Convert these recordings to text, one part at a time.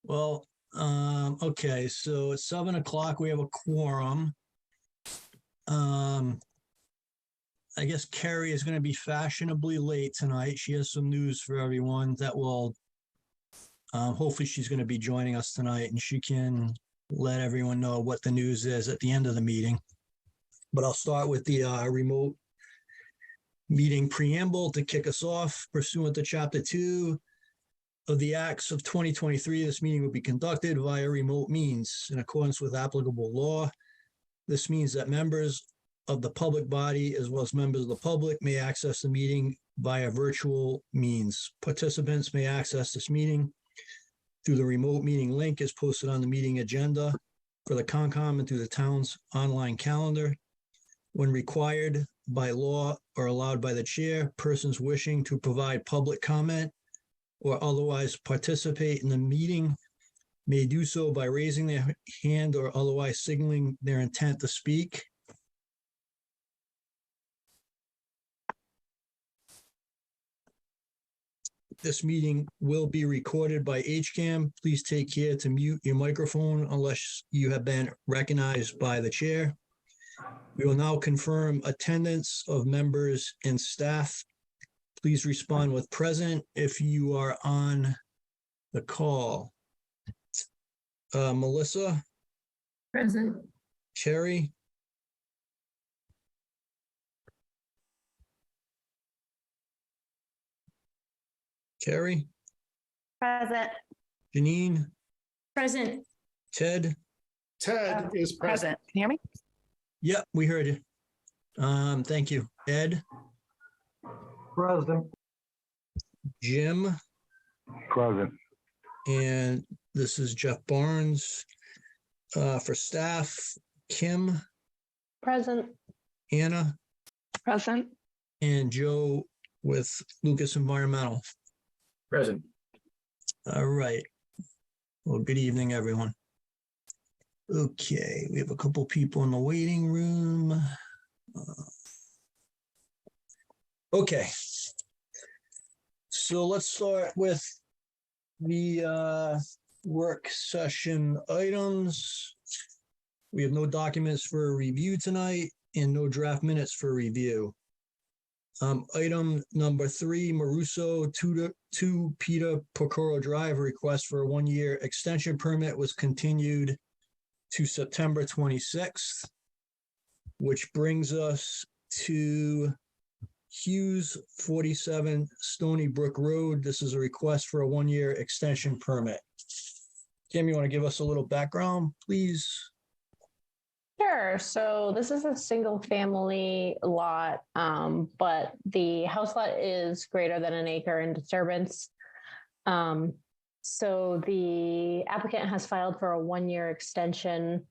Okay, so it's 7 o'clock. We have a quorum. I guess Carrie is going to be fashionably late tonight. She has some news for everyone that will, hopefully she's going to be joining us tonight and she can let everyone know what the news is at the end of the meeting. But I'll start with the remote meeting preamble to kick us off. Pursuant to Chapter 2 of the Acts of 2023, this meeting will be conducted via remote means in accordance with applicable law. This means that members of the public body, as well as members of the public, may access the meeting via virtual means. Participants may access this meeting through the remote meeting link as posted on the meeting agenda for the Concom and through the town's online calendar. When required by law or allowed by the chair, persons wishing to provide public comment or otherwise participate in the meeting may do so by raising their hand or otherwise signaling their intent to speak. This meeting will be recorded by HCAM. Please take care to mute your microphone unless you have been recognized by the chair. We will now confirm attendance of members and staff. Please respond with present if you are on the call. Melissa? Present. Cherry? Carrie? Present. Janine? Present. Ted? Ted is present. Present. Can you hear me? Yep, we heard you. Thank you. Ed? Present. Jim? Present. And this is Jeff Barnes. For staff, Kim? Present. Anna? Present. And Joe with Lucas Environmental. Present. All right. Well, good evening, everyone. Okay, we have a couple people in the waiting room. Okay. So let's start with the work session items. We have no documents for review tonight and no draft minutes for review. Item number 3, Maruso 2 Peter Pocoro Drive, request for a 1-year extension permit was continued to September 26th, which brings us to Hughes 47 Stony Brook Road. This is a request for a 1-year extension permit. Kim, you want to give us a little background, please? Sure. So this is a single family lot, but the house lot is greater than an acre in disturbance. So the applicant has filed for a 1-year extension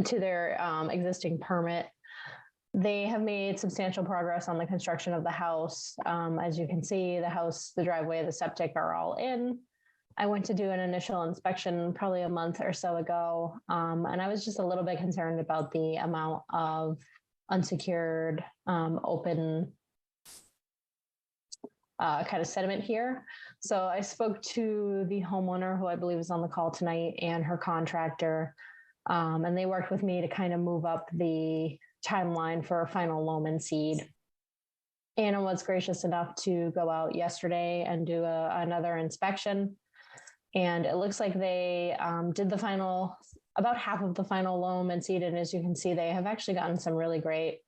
to their existing permit. They have made substantial progress on the construction of the house. As you can see, the house, the driveway, the septic are all in. I went to do an initial inspection probably a month or so ago, and I was just a little bit concerned about the amount of unsecured, open kind of sediment here. So I spoke to the homeowner, who I believe is on the call tonight, and her contractor, and they worked with me to kind of move up the timeline for a final loam and seed. Anna was gracious enough to go out yesterday and do another inspection. And it looks like they did the final, about half of the final loam and seed. And as you can see, they have actually gotten some really great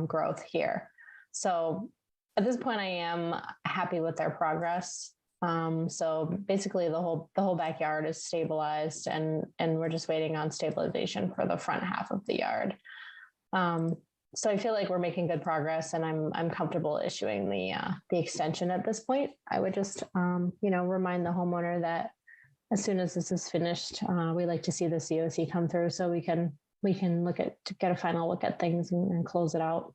growth here. So at this point, I am happy with their progress. So basically the whole backyard is stabilized and we're just waiting on stabilization for the front half of the yard. So I feel like we're making good progress, and I'm comfortable issuing the extension at this point. I would just, remind the homeowner that as soon as this is finished, we like to see the COC come through so we can get a final look at things and close it out.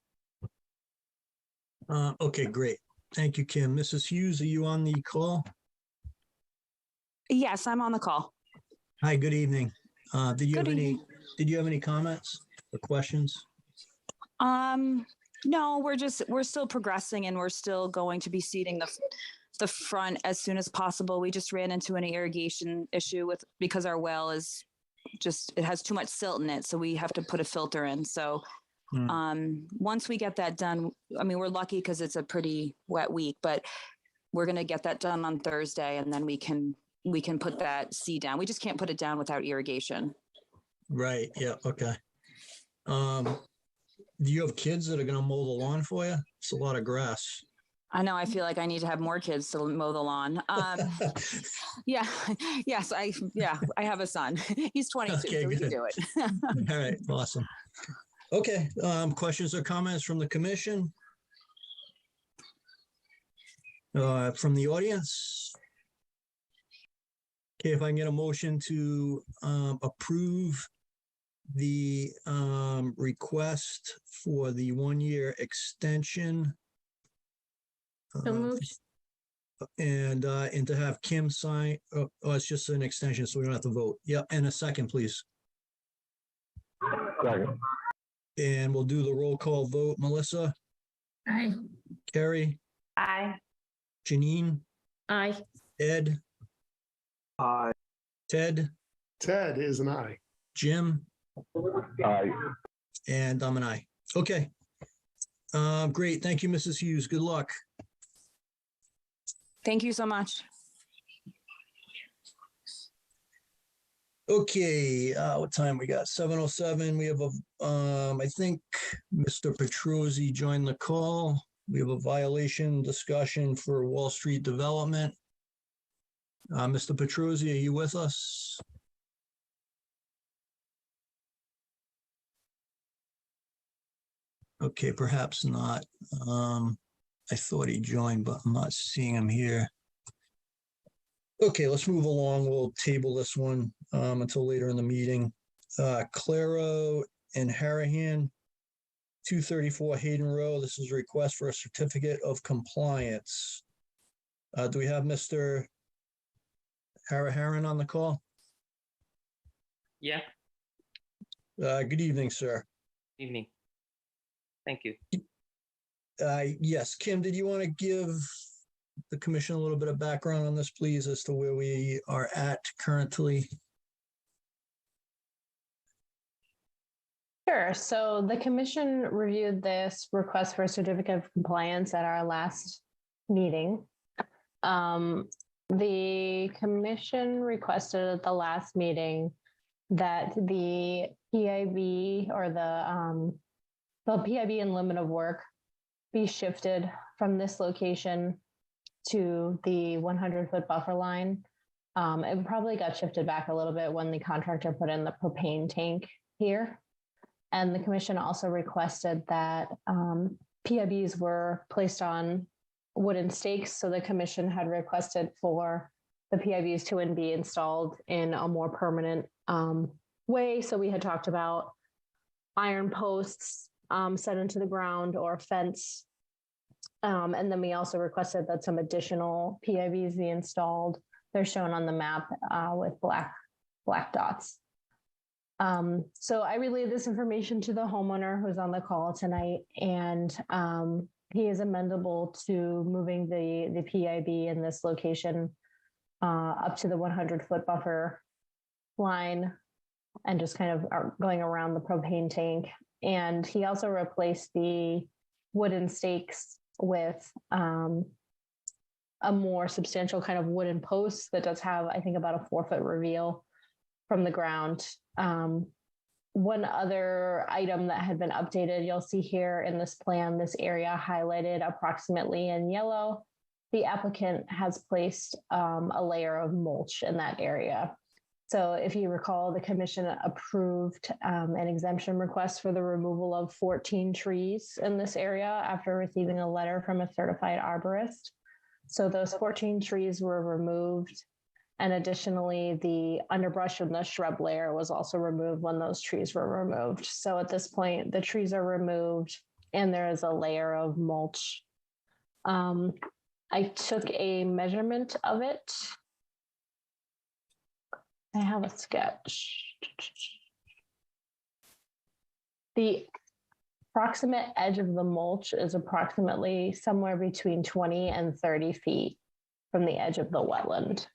Okay, great. Thank you, Kim. Mrs. Hughes, are you on the call? Yes, I'm on the call. Hi, good evening. Did you have any comments or questions? No, we're still progressing, and we're still going to be seeding the the front as soon as possible. We just ran into an irrigation issue because our well is it has too much silt in it. So we have to put a filter in. So once we get that done, I mean, we're lucky because it's a pretty wet week, but we're going to get that done on Thursday, and then we can put that seed down. We just can't put it down without irrigation. Right, yeah, okay. Do you have kids that are gonna mow the lawn for you? It's a lot of grass. I know. I feel like I need to have more kids to mow the lawn. Yeah. Yes. I have a son. He's 22, Okay, so we good. can do it. All right, awesome. Okay, questions or comments from the commission? From the audience? Okay, if I can get a motion to approve the request for the 1-year extension. So moved. And to have Kim sign, oh, it's just an extension, so we don't have to vote. Yep, and a second, please. Second. And we'll do the roll call vote. Melissa, Aye. Carrie, Aye. Janine, Aye. Ed, Aye. Ted, Ted is an aye. Jim, Aye. and I'm an aye. Okay. Great. Thank you, Mrs. Hughes. Good luck. Thank you so much. Okay, what time we got? 7:07. We have I think Mr. Petrosi joined the call. We have a violation discussion for Wall Street Development. Mr. Petrosi, are you with us? Okay, perhaps not. I thought he joined, but I'm not seeing him here. Okay, let's move along. We'll table this one until later in the meeting. Claro and Harahan, 234 Hayden Row. This is a request for a certificate of compliance. Do we have Mr. Harahan on the call? Yeah, Good evening, sir. evening. Thank you. Yes, Kim, did you want to give the commission a little bit of background on this, please, as to where we are at currently? Sure. So the commission reviewed this request for a certificate of compliance at our last meeting. The commission requested at the last meeting that the PIB or the PIB and limit of work be shifted from this location to the 100-foot buffer line. It probably got shifted back a little bit when the contractor put in the propane tank here. And the commission also requested that PIBs were placed on wooden stakes. So the commission had requested for the PIBs to be installed in a more permanent way. So we had talked about iron posts set into the ground or fence. And then we also requested that some additional PIBs be installed. They're shown on the map with black dots. So I relayed this information to the homeowner who's on the call tonight, and he is amendable to moving the PIB in this location up to the 100-foot buffer line and just kind of going around the propane tank. And he also replaced the wooden stakes with a more substantial kind of wooden post that does have, I think, about a 4-foot reveal from the ground. One other item that had been updated, you'll see here in this plan, this area highlighted approximately in yellow. The applicant has placed a layer of mulch in that area. So if you recall, the commission approved an exemption request for the removal of 14 trees in this area after receiving a letter from a certified arborist. So those 14 trees were removed. And additionally, the underbrush and the shrub layer was also removed when those trees were removed. So at this point, the trees are removed and there is a layer of mulch. I took a measurement of it. I have a sketch. The approximate edge of the mulch is approximately somewhere between 20 and 30 feet. from the edge of the wetland.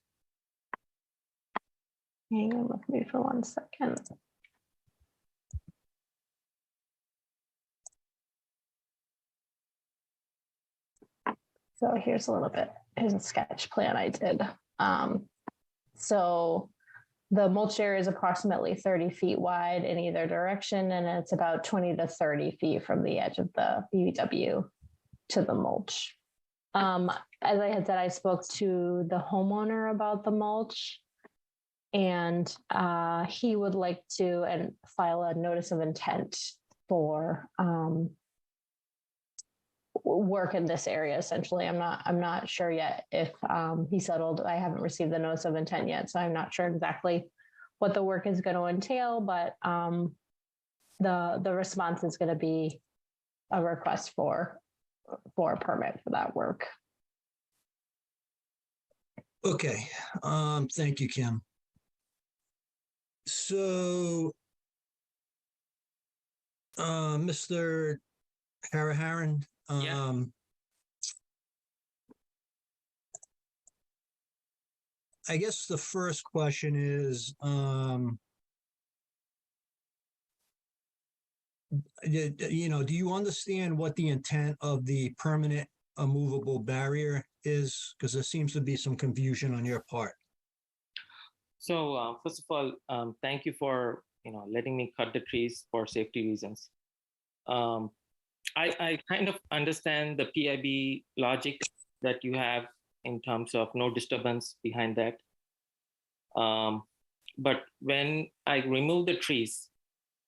Hang on with me for 1 second. So here's a little bit, here's a sketch plan I did. So the mulch area is approximately 30 feet wide in either direction, and it's about 20 to 30 feet from the edge of the BBW to the mulch. As I had said, I spoke to the homeowner about the mulch, and he would like to file a notice of intent for work in this area. Essentially, I'm not sure yet if he settled. I haven't received the notice of intent yet, so I'm not sure exactly what the work is going to entail. But the response is going to be a request for a permit for that work. Okay, thank you, Kim. So, Mr. Haraharan, Yeah. I guess the first question is, do you understand what the intent of the permanent immovable barrier is? Because there seems to be some confusion on your part. So first of all, thank you for letting me cut the trees for safety reasons. I kind of understand the PIB logic that you have in terms of no disturbance behind that. But when I removed the trees,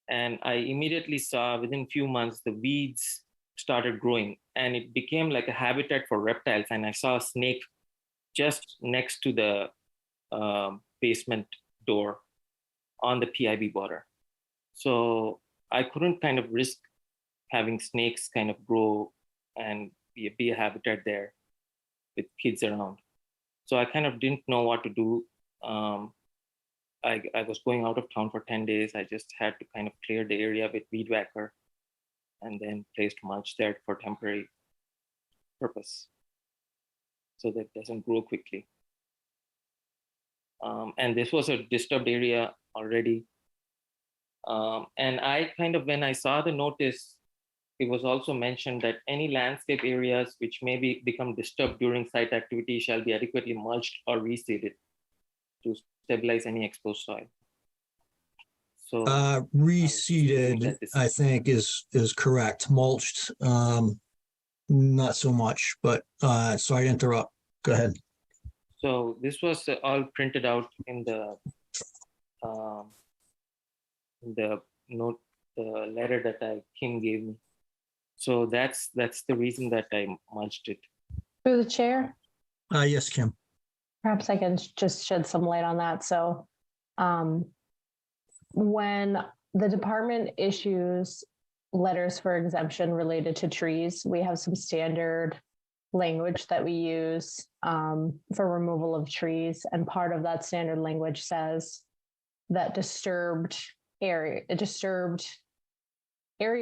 and I immediately saw within few months the weeds started growing, and it became like a habitat for reptiles. And I saw a snake just next to the basement door on the PIB border. So I couldn't kind of risk having snakes kind of grow and be a habitat there with kids around. So I kind of didn't know what to do. I was going out of town for 10 days. I just had to kind of clear the area with weed whacker and then placed mulch there for temporary purpose so that it doesn't grow quickly. And this was a disturbed area already. And I kind of, when I saw the notice, it was also mentioned that any landscape areas which may become disturbed during site activity shall be adequately mulched or reseeded to stabilize any exposed soil. So Reseeded, I think, is correct. Mulched, not so much. But sorry to interrupt. Go ahead. So this was all printed out in the note, the letter that Kim gave me. So that's the reason that I mulched it. Through the chair. Yes, Kim. Perhaps I can just shed some light on that. So when the department issues letters for exemption related to trees, we have some standard language that we use for removal of trees. And part of that standard language says that area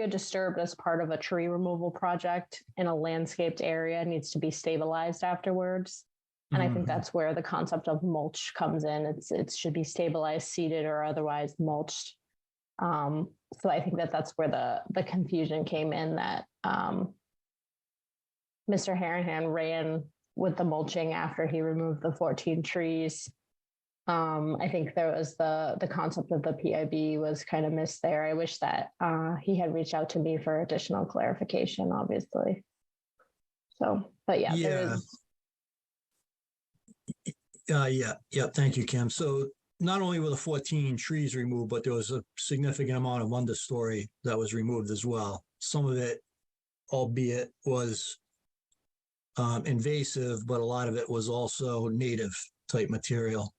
disturbed as part of a tree removal project in a landscaped area needs to be stabilized afterwards. And I think that's where the concept of mulch comes in. It should be stabilized, seeded, or otherwise mulched. So I think that's where the confusion came in, that Mr. Harahan ran with the mulching after he removed the 14 trees. I think there was the concept of the PIB was kind of missed there. I wish that he had reached out to me for additional clarification, obviously. So, but yeah, there is. Yeah. Thank you, Kim. So not only were the 14 trees removed, but there was a significant amount of understory that was removed as well. Some of it, albeit, was invasive, but a lot of it was also native type material.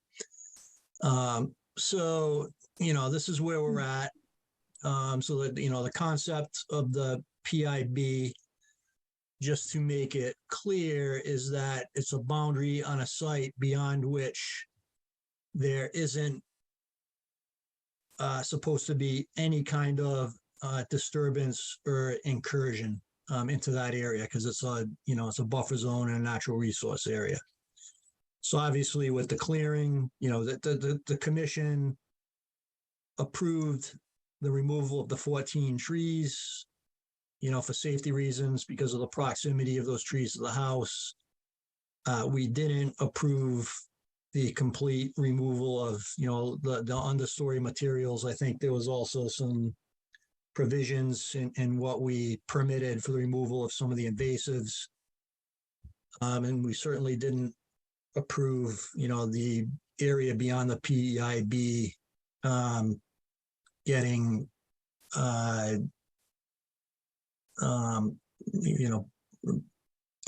So, this is where we're at. So that, the concept of the PIB, just to make it clear, is that it's a boundary on a site beyond which there isn't supposed to be any kind of disturbance or incursion into that area, because it's a buffer zone and a natural resource area. So obviously with the clearing, the commission approved the removal of the 14 trees, for safety reasons because of the proximity of those trees to the house. We didn't approve the complete removal of, the understory materials. I think there was also some provisions in what we permitted for the removal of some of the invasives. And we certainly didn't approve, the area beyond the PEIB getting, the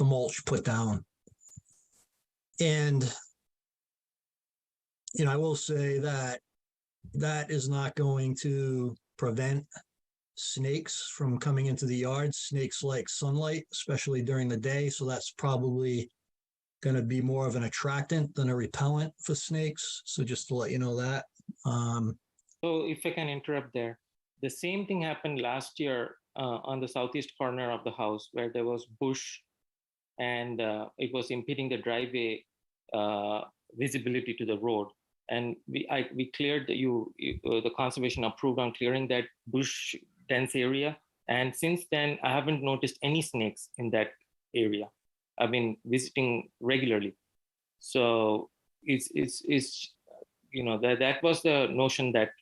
mulch put down. And, I will say that that is not going to prevent snakes from coming into the yard. Snakes like sunlight, especially during the day. So that's probably going to be more of an attractant than a repellent for snakes. So just to let you know that. So if I can interrupt there, the same thing happened last year on the southeast corner of the house where there was bush and it was impeding the driveway visibility to the road. And we cleared the conservation approved on clearing that bush dense area. And since then, I haven't noticed any snakes in that area. I've been visiting regularly. So that was the notion that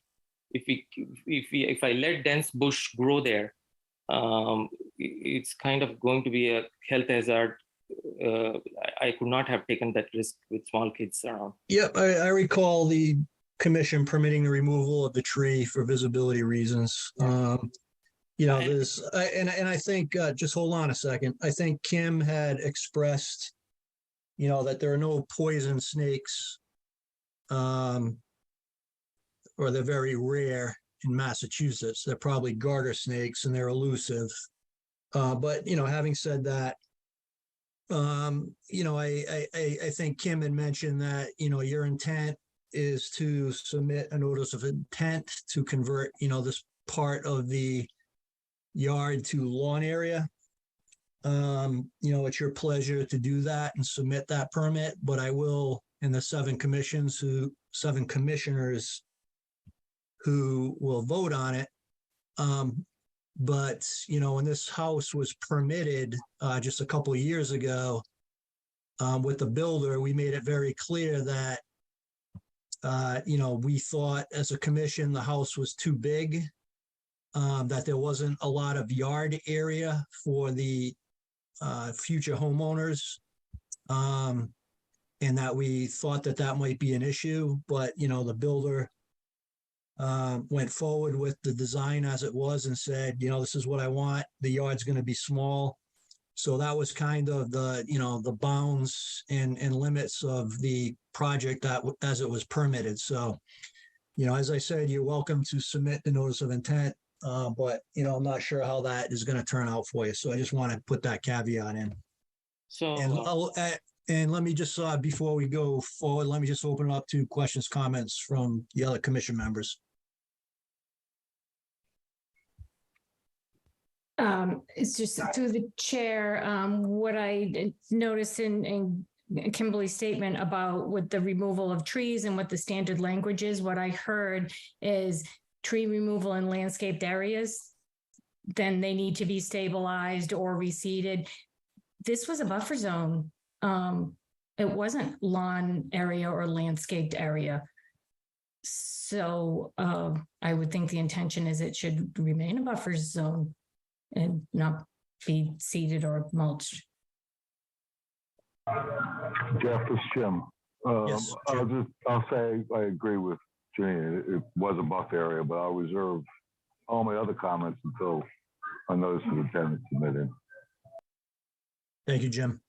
if I let dense bush grow there, it's kind of going to be a health hazard. I could not have taken that risk with small kids around. Yep, I recall the commission permitting the removal of the tree for visibility reasons. There's, and I think, just hold on a second. I think Kim had expressed, that there are no poison snakes, or they're very rare in Massachusetts. They're probably garter snakes and they're elusive. But, having said that, I think Kim had mentioned that, your intent is to submit a notice of intent to convert, this part of the yard to lawn area. It's your pleasure to do that and submit that permit, but I will, in the seven commissioners who will vote on it. But, when this house was permitted just a couple of years ago with the builder, we made it very clear that, we thought as a commission, the house was too big, that there wasn't a lot of yard area for the future homeowners, and that we thought that might be an issue. But, the builder went forward with the design as it was and said, this is what I want. The yard's going to be small. So that was kind of the bounds and limits of the project as it was permitted. So, as I said, you're welcome to submit the notice of intent, but, I'm not sure how that is going to turn out for you. So I just want to put that caveat in. So, and let me just, before we go forward, let me just open it up to questions, comments from the other commission members. It's just through the chair, what I noticed in Kimberly's statement about with the removal of trees and what the standard language is, what I heard is tree removal in landscaped areas, then they need to be stabilized or reseeded. This was a buffer zone. It wasn't lawn area or landscaped area. So I would think the intention is it should remain a buffer zone and not be seeded or mulched. Jeff, it's Jim. Yes, I'll say I agree with Jane. It was a buffer area, but I'll reserve all my other comments until a notice of intent is submitted. Thank you, Jim.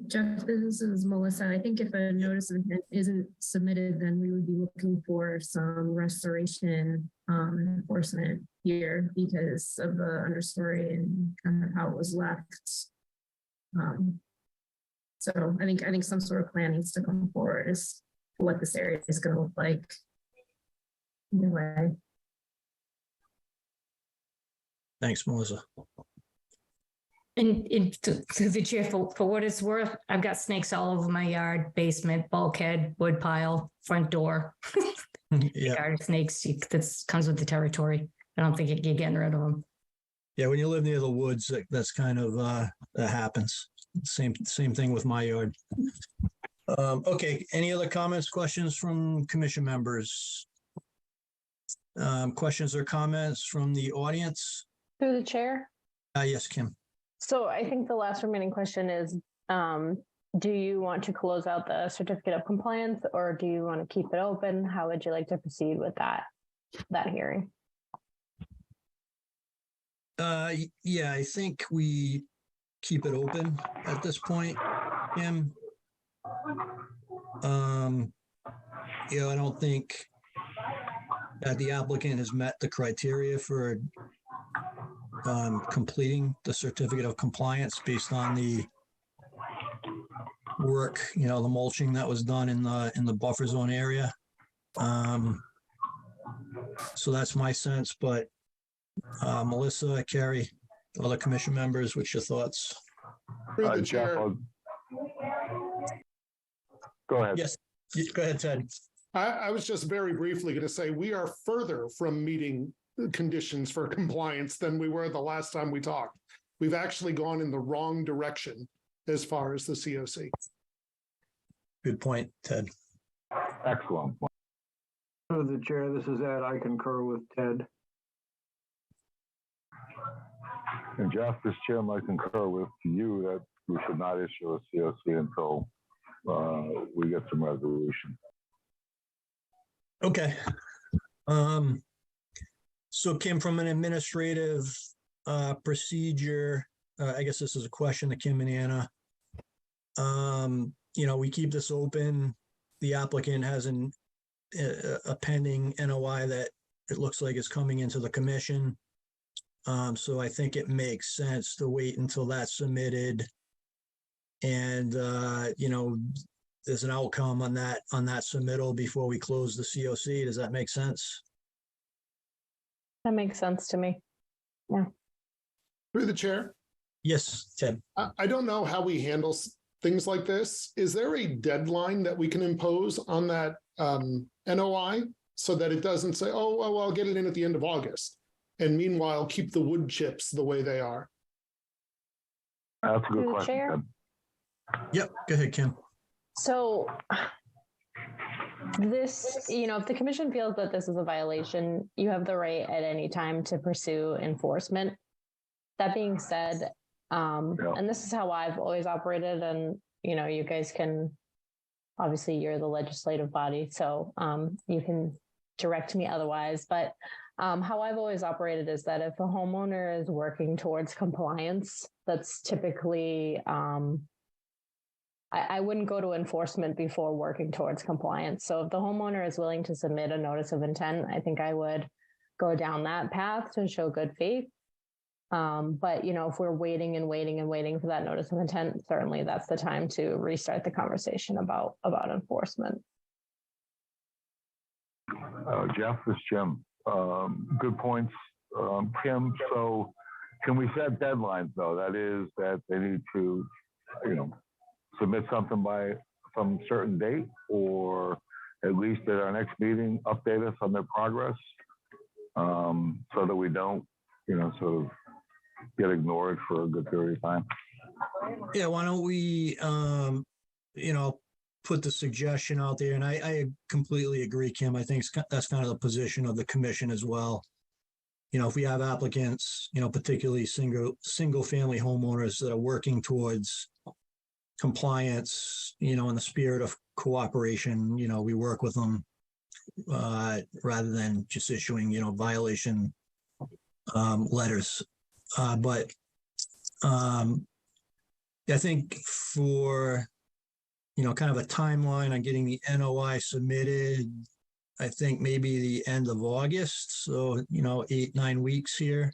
Jeff, this is Melissa. I think if a notice of intent isn't submitted, then we would be looking for some restoration enforcement here because of the understory and kind of how it was left. So I think some sort of plan needs to come forward as to what this area is going to look like. Anyway. Thanks, Melissa. to the chair, for what it's worth, I've got snakes all over my yard, basement, bulkhead, wood pile, front door. Yeah. Garden snakes, that comes with the territory. I don't think you're getting rid of them. Yeah, when you live near the woods, that's kind of, that happens. Same thing with my yard. Okay, any other comments, questions from commission members? Questions or comments from the audience? Through the chair. Yes, Kim. So I think the last remaining question is, do you want to close out the certificate of compliance or do you want to keep it open? How would you like to proceed with that hearing? Yeah, I think we keep it open at this point, Kim. I don't think that the applicant has met the criteria for completing the certificate of compliance based on the work, the mulching that was done in the buffer zone area. So that's my sense, but Melissa, Carrie, other commission members, what's your thoughts? Through the Jeff, chair, go ahead. Yes, go ahead, Ted. I was just very briefly going to say, we are further from meeting conditions for compliance than we were the last time we talked. We've actually gone in the wrong direction as far as the COC. Good point, Ted. Excellent. Through the chair, this is Ed. I concur with Ted. And Jeff, as chairman, I concur with you that we should not issue a COC until we get some resolution. Okay. So Kim, from an administrative procedure, I guess this is a question to Kim and Anna. We keep this open. The applicant has a pending NOI that it looks like is coming into the commission. So I think it makes sense to wait until that's submitted. And, there's an outcome on that submittal before we close the COC. Does that make sense? That makes sense to me. Yeah. Through the chair, Yes, Ted. I don't know how we handle things like this. Is there a deadline that we can impose on that NOI so that it doesn't say, oh, well, I'll get it in at the end of August, and meanwhile keep the wood chips the way they are? That's a good Through the question, chair? Ted. Yep, go ahead, Kim. So this, if the commission feels that this is a violation, you have the right at any time to pursue enforcement. That being said, and this is how I've always operated, and, you guys can, obviously you're the legislative body, so you can direct me otherwise, but how I've always operated is that if a homeowner is working towards compliance, that's typically, I wouldn't go to enforcement before working towards compliance. So if the homeowner is willing to submit a notice of intent, I think I would go down that path to show good faith. But, if we're waiting and waiting and waiting for that notice of intent, certainly that's the time to restart the conversation about enforcement. Jeff, this is Jim. Good points, Kim. So can we set deadlines, though? That is that they need to, submit something by some certain date, or at least at our next meeting, update us on their progress, so that we don't, sort of get ignored for a good period of time. Yeah, why don't we, put the suggestion out there, and I completely agree, Kim. I think that's kind of the position of the commission as well. If we have applicants, particularly single family homeowners that are working towards compliance, in the spirit of cooperation, we work with them rather than just issuing, violation letters. But I think for, kind of a timeline on getting the NOI submitted, I think maybe the end of August. So, 8-9 weeks here.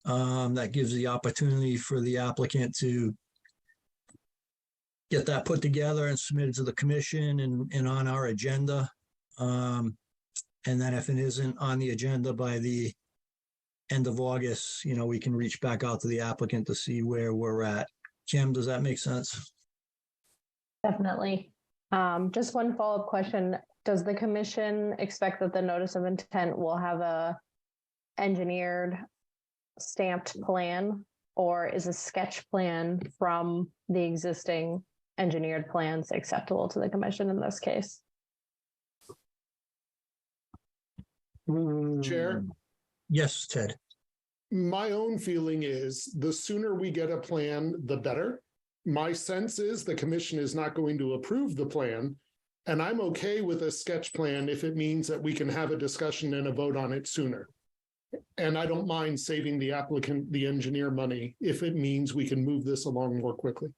That gives the opportunity for the applicant to get that put together and submitted to the commission and on our agenda. And then if it isn't on the agenda by the end of August, we can reach back out to the applicant to see where we're at. Kim, does that make sense? Definitely. Just one follow-up question. Does the commission expect that the notice of intent will have a engineered stamped plan, or is a sketch plan from the existing engineered plans acceptable to the commission in this case? Chair, Yes, Ted. my own feeling is the sooner we get a plan, the better. My sense is the commission is not going to approve the plan, and I'm okay with a sketch plan if it means that we can have a discussion and a vote on it sooner. And I don't mind saving the applicant, the engineer money, if it means we can move this along more quickly.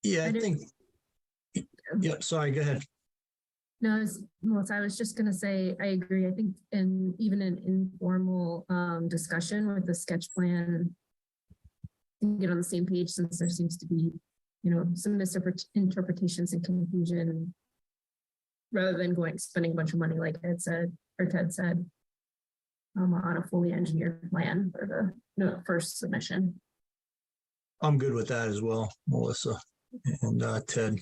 Yeah, I I think, yeah, sorry, go ahead. No, Melissa, I was just going to say, I agree. I think even an informal discussion with the sketch plan, can get on the same page, since there seems to be, some misinterpretations and confusion, rather than spending a bunch of money, like Ed said, or Ted said, on a fully engineered plan for the first submission. I'm good with that as well, Melissa and Ted.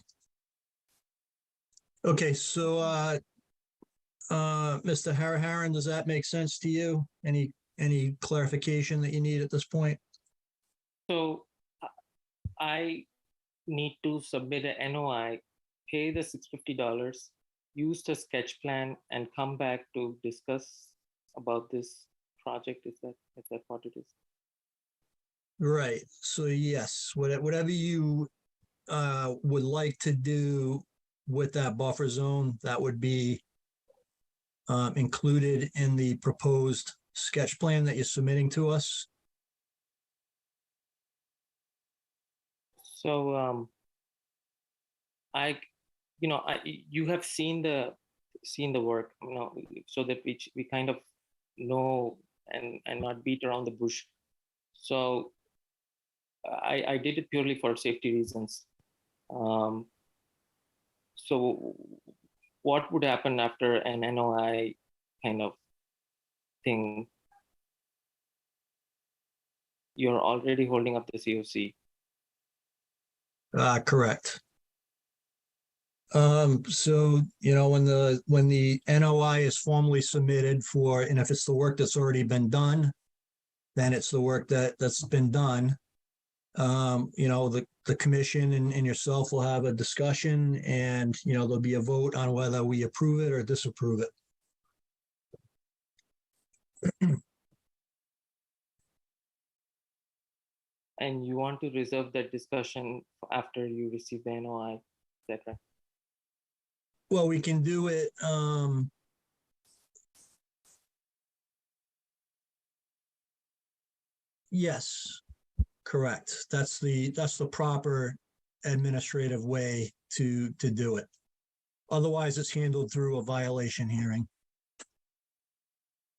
Okay, so Mr. Haraharan, does that make sense to you? Any clarification that you need at this point? So I need to submit an NOI, pay the $650, use the sketch plan, and come back to discuss about this project. Is that what it is? Right. So yes, whatever you would like to do with that buffer zone, that would be included in the proposed sketch plan that you're submitting to us. So you have seen the work, so that we kind of know and not beat around the bush. So I did it purely for safety reasons. So what would happen after an NOI kind of thing? You're already holding up the COC. Correct. So, when the NOI is formally submitted for, and if it's the work that's already been done, then it's the work that's been done. The commission and yourself will have a discussion, and, there'll be a vote on whether we approve it or disapprove it. And you want to reserve that discussion after you receive the NOI, is that right? Well, we can do it. Yes, correct. That's the proper administrative way to do it. Otherwise, it's handled through a violation hearing.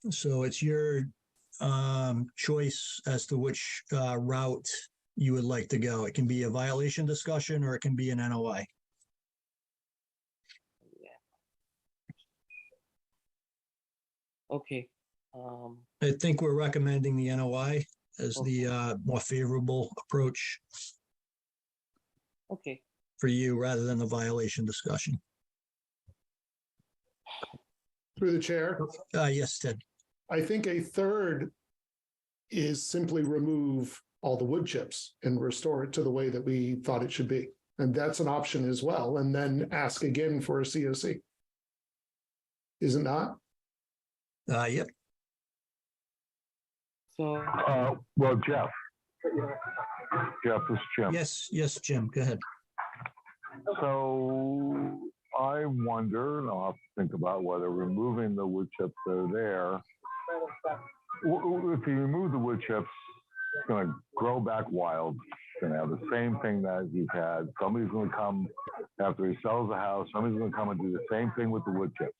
So it's your choice as to which route you would like to go. It can be a violation discussion, or it can be an NOI. Okay. I think we're recommending the NOI as the more favorable approach Okay. for you, rather than the violation discussion. Through the chair, Yes, Ted. I think a third is simply remove all the wood chips and restore it to the way that we thought it should be. And that's an option as well. And then ask again for a COC. Is it not? Yep. So Well, Jeff, this is Jim. Yes, Jim, go ahead. So I wonder, and I'll have to think about whether removing the wood chips that are there, if you remove the wood chips, it's going to grow back wild. It's going to have the same thing that you've had. Somebody's going to come after he sells the house. Somebody's going to come and do the same thing with the wood chips.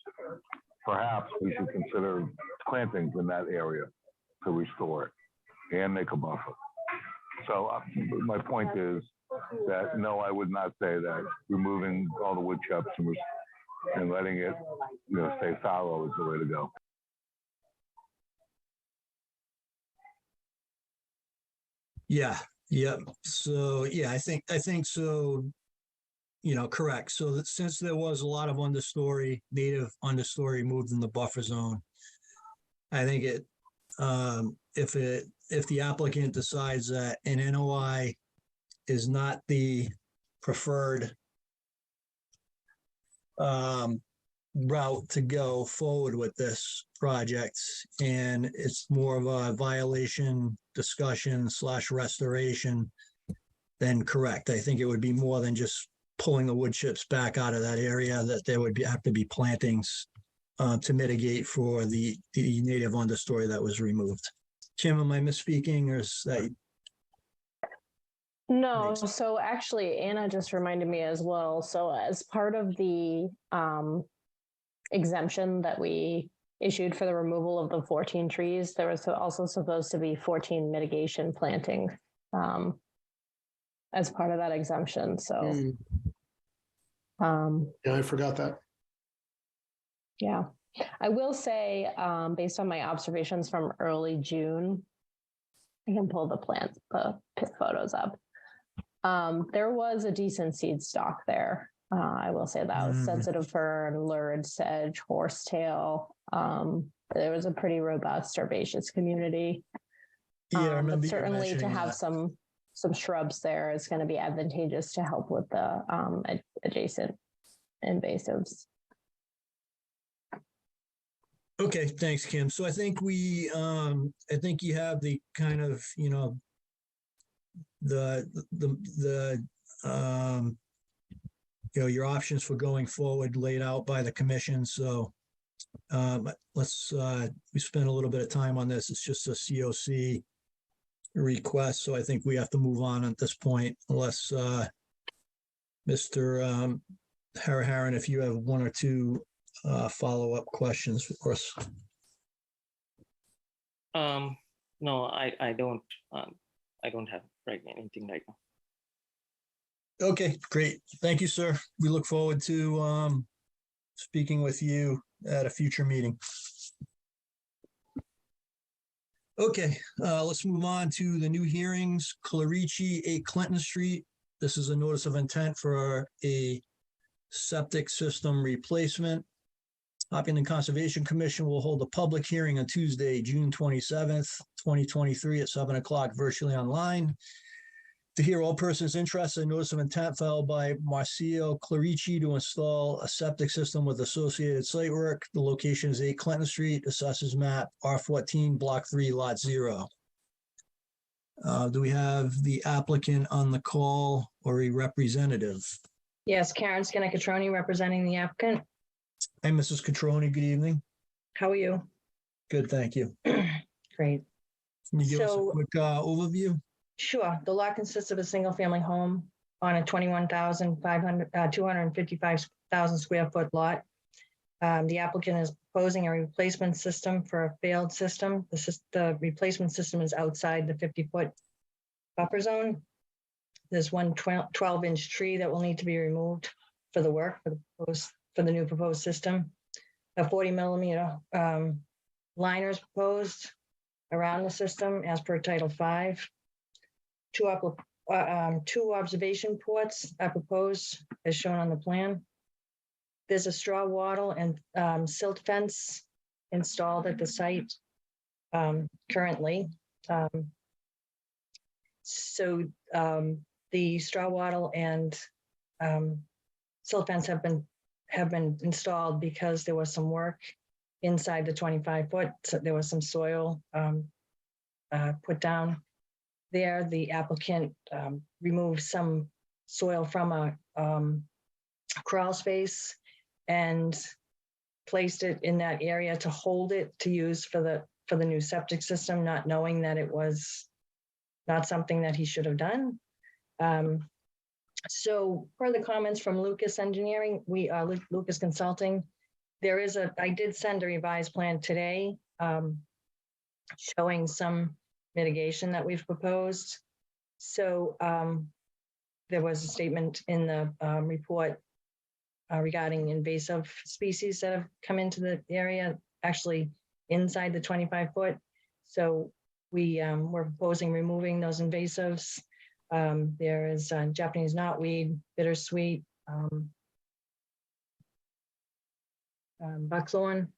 Perhaps we should consider plantings in that area to restore it and make a buffer. So my point is that no, I would not say that removing all the wood chips and letting it, stay fallow is the way to go. Yeah, yep. So, yeah, I think so, correct. So that since there was a lot of native understory moved in the buffer zone, I think if the applicant decides that an NOI is not the preferred route to go forward with this project, and it's more of a violation discussion / restoration, then correct. I think it would be more than just pulling the wood chips back out of that area, that there would have to be plantings to mitigate for the native understory that was removed. Kim, am I misspeaking, or is that? No, so actually Anna just reminded me as well. So as part of the exemption that we issued for the removal of the 14 trees, there was also supposed to be 14 mitigation plantings as part of that exemption. So Yeah, I forgot that. yeah, I will say, based on my observations from early June, I can pull the pit photos up. There was a decent seed stock there. I will say that was sensitive fern, lurid sedge, horsetail. There was a pretty robust herbaceous community. Yeah, I remember but you certainly to mentioning have that. some shrubs there is going to be advantageous to help with the adjacent invasives. Okay, thanks, Kim. So I think I think you have the kind of, your options for going forward laid out by the commission. So we spent a little bit of time on this. It's just a COC request. So I think we have to move on at this point, unless Mr. Haraharan, if you have one or two follow-up questions, of course. No, I don't. I don't have anything right now. Okay, great. Thank you, sir. We look forward to speaking with you at a future meeting. Okay, let's move on to the new hearings. Clarici, 8 Clinton Street. This is a notice of intent for a septic system replacement. Hopkinton Conservation Commission will hold a public hearing on Tuesday, June 27th, 2023 at 7 o'clock virtually online. To hear all persons interested, notice of intent filed by Marcio Clarici to install a septic system with associated site work. The location is 8 Clinton Street, assessors map R14, block 3, lot 0. Do we have the applicant on the call or a representative? Yes, Karen Skinner-Catroni representing the applicant. Hi, Mrs. Catroni. Good evening. How are you? Good, thank you. Great. Can you give us a quick overview? Sure. The lot consists of a single-family home on a 255,000 square foot lot. The applicant is proposing a replacement system for a failed system. The replacement system is outside the 50-foot buffer zone. There's one 12-inch tree that will need to be removed for the work for the new proposed system. A 40-millimeter liner is proposed around the system as per Title V. Two observation ports are proposed as shown on the plan. There's a straw wattle and silt fence installed at the site currently. The straw wattle and silt fence have been installed because there was some work inside the 25-foot. So there was some soil put down there. The applicant removed some soil from a crawl space and placed it in that area to hold it to use for the new septic system, not knowing that it was not something that he should have done. So per the comments from Lucas Engineering, Lucas Consulting, I did send a revised plan today showing some mitigation that we've proposed. So there was a statement in the report regarding invasive species that have come into the area, actually inside the 25-foot. So we're proposing removing those invasives. There is Japanese knotweed, bittersweet, buckthorn.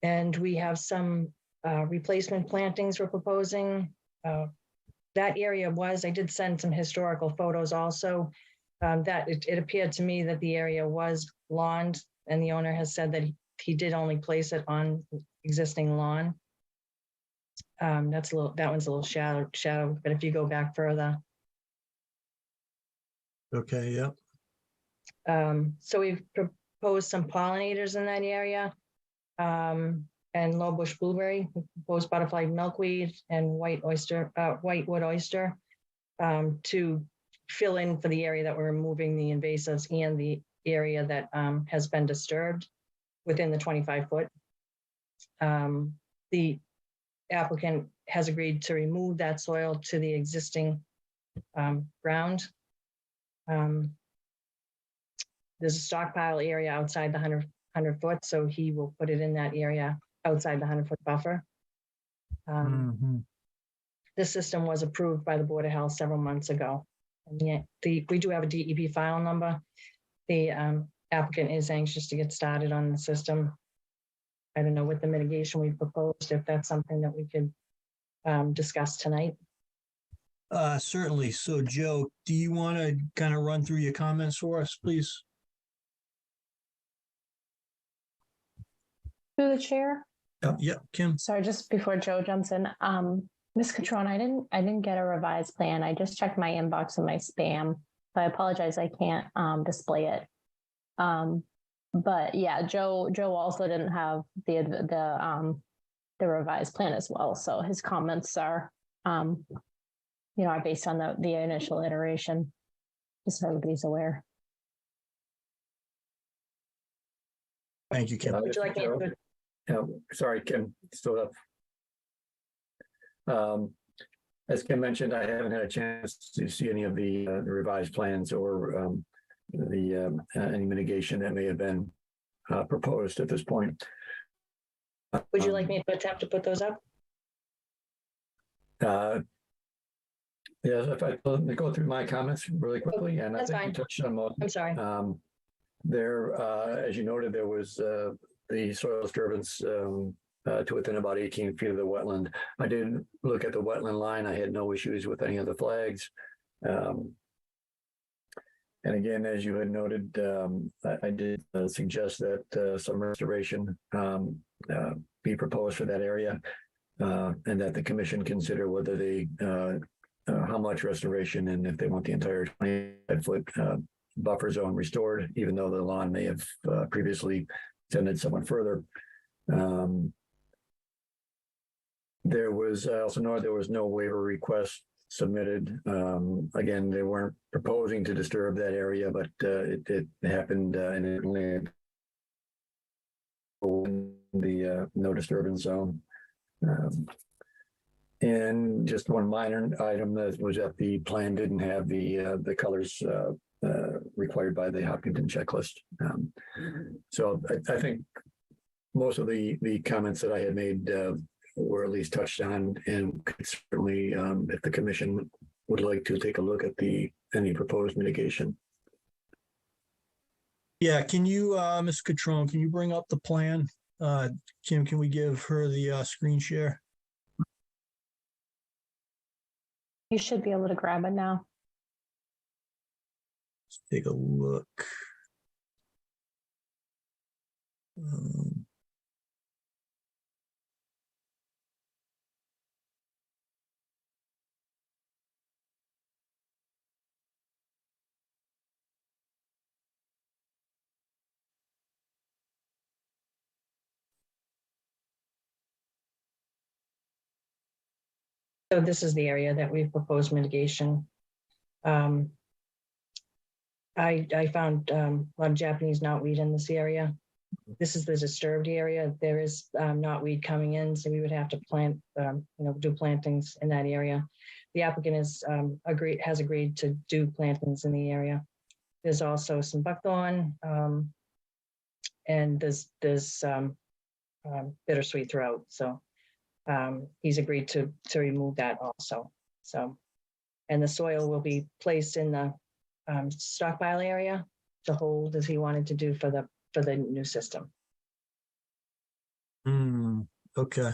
And we have some replacement plantings we're proposing. That area was, I did send some historical photos also. That it appeared to me that the area was lawned, and the owner has said that he did only place it on existing lawn. That one's a little shadow, but if you go back further. Okay, yep. So we've proposed some pollinators in that area, and low bush blueberry, we proposed butterfly milkweed and whitewood oyster, to fill in for the area that we're removing the invasives and the area that has been disturbed within the 25-foot. The applicant has agreed to remove that soil to the existing ground. There's a stockpile area outside the 100 foot, so he will put it in that area outside the 100-foot buffer. This system was approved by the Board of Health several months ago. And yet we do have a DEP file number. The applicant is anxious to get started on the system. I don't know what the mitigation we proposed, if that's something that we could discuss tonight. Certainly. So Joe, do you want to kind of run through your comments for us, please? Through the chair. Yep, Kim. Sorry, just before Joe jumps in, Ms. Catron, I didn't get a revised plan. I just checked my inbox and my spam. So I apologize, I can't display it. But yeah, Joe also didn't have the revised plan as well. So his comments are are based on the initial iteration, just so everybody's aware. Thank you, Kim. Would you like me to? Sorry, Kim, still up. As Kim mentioned, I haven't had a chance to see any of the revised plans or any mitigation that may have been proposed at this point. Would you like me to attempt to put those up? Yes, if I go through my comments really quickly, and That's I think fine. you touched on most. I'm sorry. As you noted, there was the soil disturbance to within about 18 feet of the wetland. I did look at the wetland line. I had no issues with any of the flags. And again, as you had noted, I did suggest that some restoration be proposed for that area, and that the commission consider whether they, how much restoration, and if they want the entire 25-foot buffer zone restored, even though the lawn may have previously extended somewhat further. There was also noted there was no waiver request submitted. Again, they weren't proposing to disturb that area, but it happened in the no disturbance zone. And just one minor item that was that the plan didn't have the colors required by the Hopkinton checklist. So I think most of the comments that I had made were at least touched on, and could certainly, if the commission would like to take a look at any proposed mitigation. Yeah, can you, Ms. Catron, can you bring up the plan? Kim, can we give her the screen share? You should be able to grab it now. Let's take a look. So this is the area that we've proposed mitigation. I found a lot of Japanese knotweed in this area. This is the disturbed area. There is knotweed coming in, so we would have to plant, do plantings in that area. The applicant has agreed to do plantings in the area. There's also some buckthorn, and there's bittersweet throughout. So he's agreed to remove that also. So, and the soil will be placed in the stockpile area to hold as he wanted to do for the new system. Okay.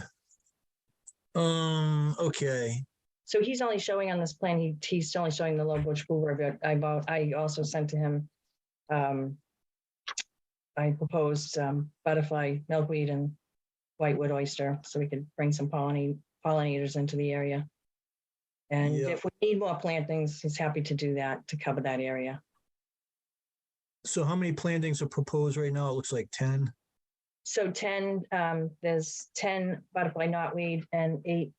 Okay. So he's only showing on this plan, he's only showing the low bush bluebird, but I also sent to him, I proposed butterfly, milkweed, and whitewood oyster, so we could bring some pollinators into the area. And Yeah. if we need more plantings, he's happy to do that, to cover that area. So how many plantings are proposed right now? It looks like 10. So 10, there's 10 butterfly knotweed and 8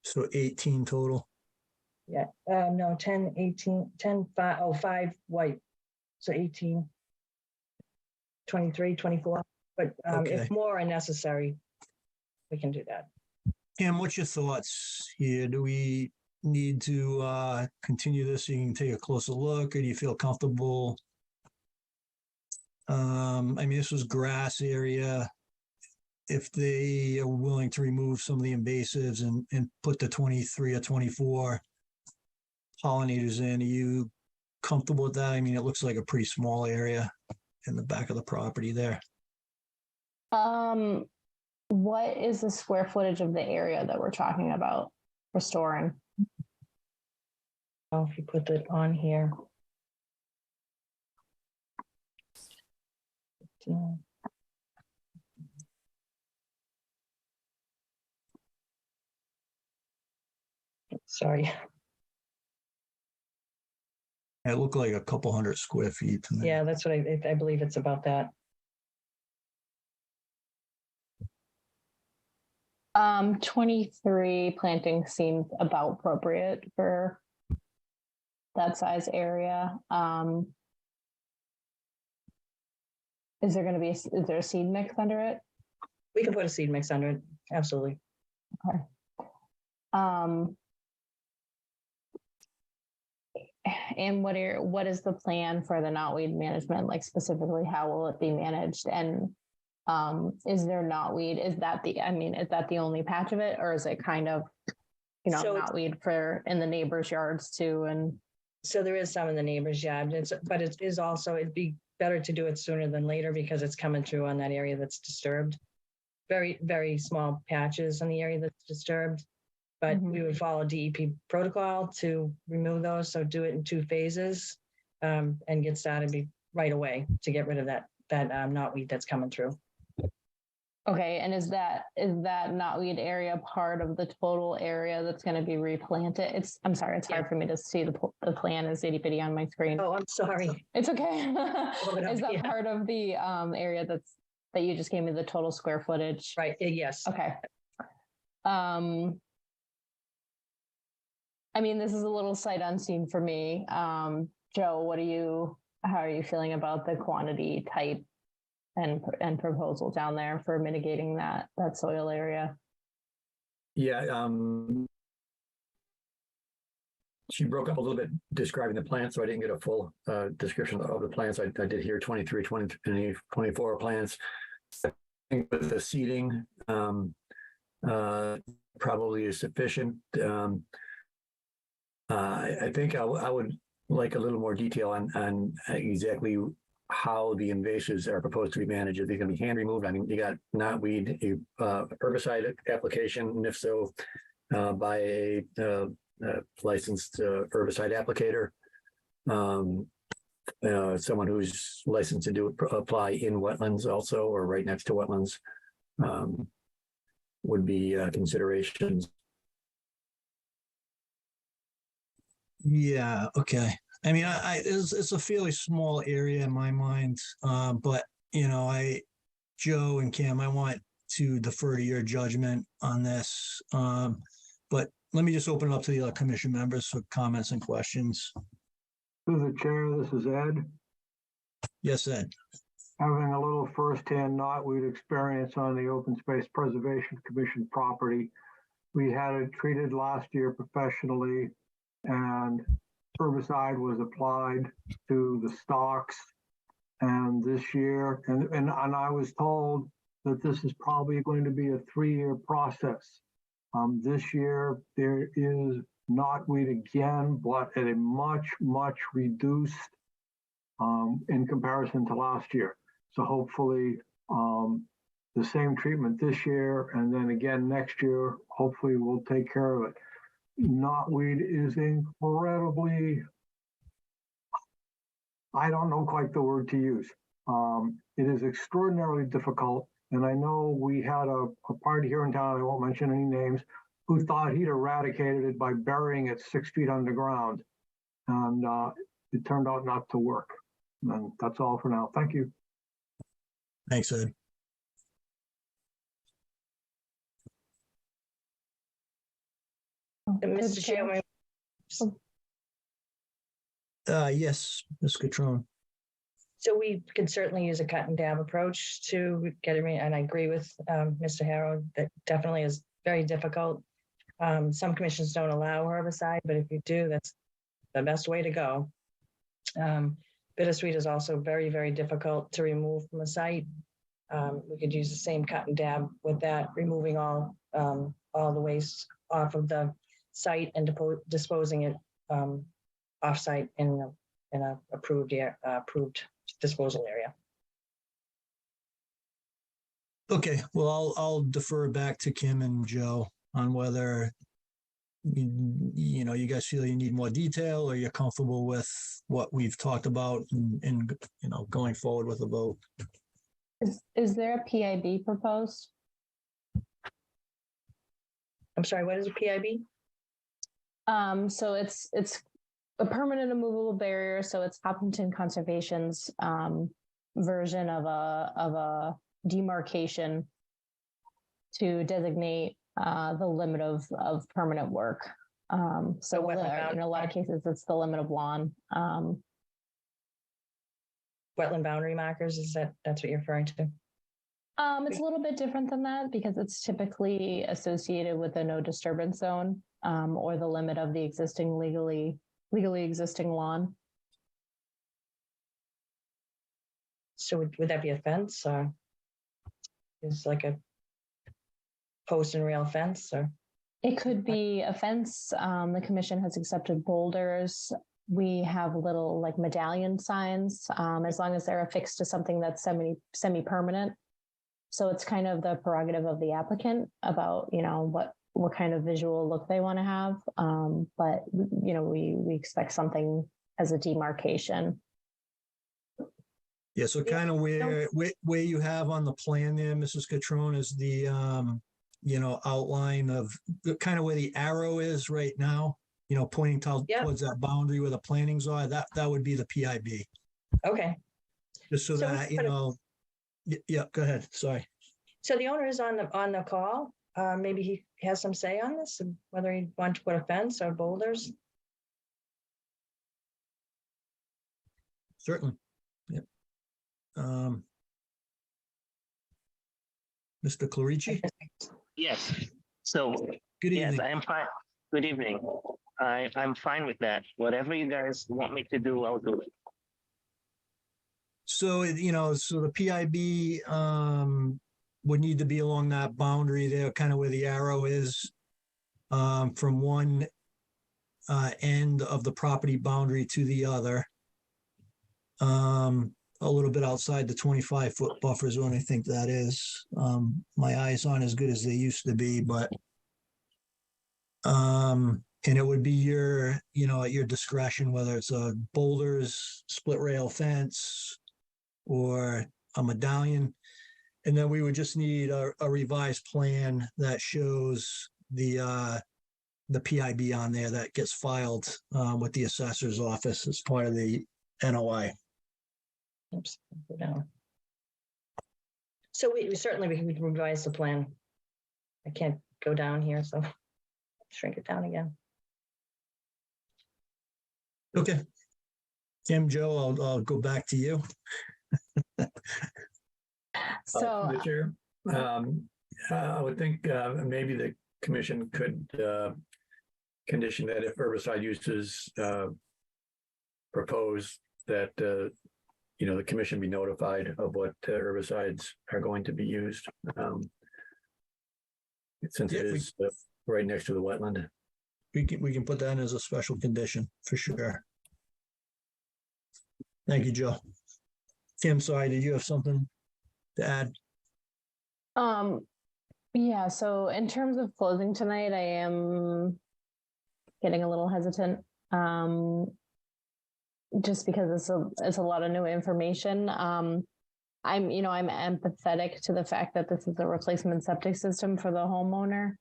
So 18 total. yeah, no, 10, 18, 10, 5 white. So 18, 23, 24. But Okay. if more are necessary, we can do that. Cam, what's your thoughts here? Do we need to continue this so you can take a closer look, or do you feel comfortable? I mean, this was grass area. If they are willing to remove some of the invasives and put the 23 or 24 pollinators in, are you comfortable with that? I mean, it looks like a pretty small area in the back of the property there. What is the square footage of the area that we're talking about restoring? Oh, if you put that on here. Sorry. It looked like a couple hundred square feet to me. Yeah, that's what I believe it's about that. 23 plantings seems about appropriate for that size area. Is there a seed mix under it? We can put a seed mix under it. Absolutely. Okay. And what is the plan for the knotweed management? Like specifically, how will it be managed? And is there knotweed? Is that the only patch of it, or is it kind of, So knotweed for in the neighbors' yards too? And so there is some in the neighbor's yard, but it is also, it'd be better to do it sooner than later because it's coming through on that area that's disturbed. Very, very small patches in the area that's disturbed, but we would follow DEP protocol to remove those. So do it in 2 phases and get started right away to get rid of that knotweed that's coming through. okay, and is that knotweed area part of the total area that's going to be replanted? I'm sorry, it's hard for me to see the plan is itty bitty on my screen. Oh, I'm sorry. It's okay. Is that Yeah. part of the area that you just gave me the total square footage? Right. Yes. Okay. I mean, this is a little sight unseen for me. Joe, how are you feeling about the quantity, type, and proposal down there for mitigating that soil area? Yeah, she broke up a little bit describing the plants, so I didn't get a full description of the plants. I did hear 23, 20, 24 plants. I think with the seeding probably is sufficient. I think I would like a little more detail on exactly how the invasives are proposed to be managed. Are they going to be hand removed? I mean, you got knotweed, herbicide application, and if so, by a licensed herbicide applicator, someone who's licensed to apply in wetlands also, or right next to wetlands, would be considerations. Yeah. Okay. I mean, it's a fairly small area in my mind, but Joe and Cam, I want to defer to your judgment on this. But let me just open it up to the other commission members for comments and questions. Through the chair, this is Ed. Yes, Ed. Having a little firsthand knotweed experience on the Open Space Preservation Commission property. We had it treated last year professionally, and herbicide was applied to the stalks. And this year, and I was told that this is probably going to be a 3-year process. This year, there is knotweed again, but at a much, much reduced in comparison to last year. So hopefully the same treatment this year, and then again next year, hopefully we'll take care of it. Knotweed is incredibly, I don't know quite the word to use. It is extraordinarily difficult. And I know we had a party here in town, I won't mention any names, who thought he'd eradicated it by burying it 6 feet underground. And it turned out not to work. And that's all for now. Thank you. Thanks, Ed. Mr. Chairman, Yes, Ms. Catrone. so we can certainly use a cut and dab approach to get it, and I agree with Mr. Harrow, that definitely is very difficult. Some commissions don't allow herbicide, but if you do, that's the best way to go. Bittersweet is also very, very difficult to remove from a site. We could use the same cut and dab with that, removing all the waste off of the site and disposing it off-site in a approved disposal area. Okay, well, I'll defer back to Kim and Joe on whether you guys feel you need more detail or you're comfortable with what we've talked about and going forward with a vote. Is there a PIB proposed? I'm sorry, what is a PIB? So it's a permanent immovable barrier. So it's Hopkinton Conservation's version of a demarcation to designate the limit of permanent work. So in a lot of cases, it's the limit of lawn. Wetland boundary markers, that's what you're referring to? It's a little bit different than that because it's typically associated with a no disturbance zone or the limit of the existing legally existing lawn. So would that be a fence or is like a post and rail fence or? It could be a fence. The commission has accepted boulders. We have little like medallion signs, as long as they're affixed to something that's semi-permanent. So it's kind of the prerogative of the applicant about, what kind of visual look they want to have. But, we expect something as a demarcation. Yeah, so kind of where you have on the plan there, Mrs. Catrone, is the, outline of kind of where the arrow is right now, pointing towards that boundary where the plantings are, that would be the PIB. Okay. Just so that, yeah, go ahead. Sorry. So the owner is on the call. Maybe he has some say on this, and whether he wants to put a fence or boulders. Certainly. Yep. Mr. Clarici? Yes. So, good evening. Yes, I am fine. Good evening. I'm fine with that. Whatever you guys want me to do, I'll do it. So, so the PIB would need to be along that boundary there, kind of where the arrow is, from one end of the property boundary to the other. A little bit outside the 25-foot buffer zone, I think that is. My eyes aren't as good as they used to be, but and it would be at your discretion, whether it's a boulders, split rail fence, or a medallion. And then we would just need a revised plan that shows the PIB on there that gets filed with the assessor's office as part of the NOI. Oops, go down. So we certainly can revise the plan. I can't go down here, so shrink it down again. Okay. Kim, Joe, I'll go back to you. So, the chair, I would think maybe the commission could condition that if herbicide use is proposed, that the commission be notified of what herbicides are going to be used. Since it Yeah, is right next to the wetland. We can put that in as a special condition for sure. Thank you, Joe. Kim, sorry, did you have something to add? Yeah, so in terms of closing tonight, I am getting a little hesitant. Just because it's a lot of new information. I'm empathetic to the fact that this is a replacement septic system for the homeowner.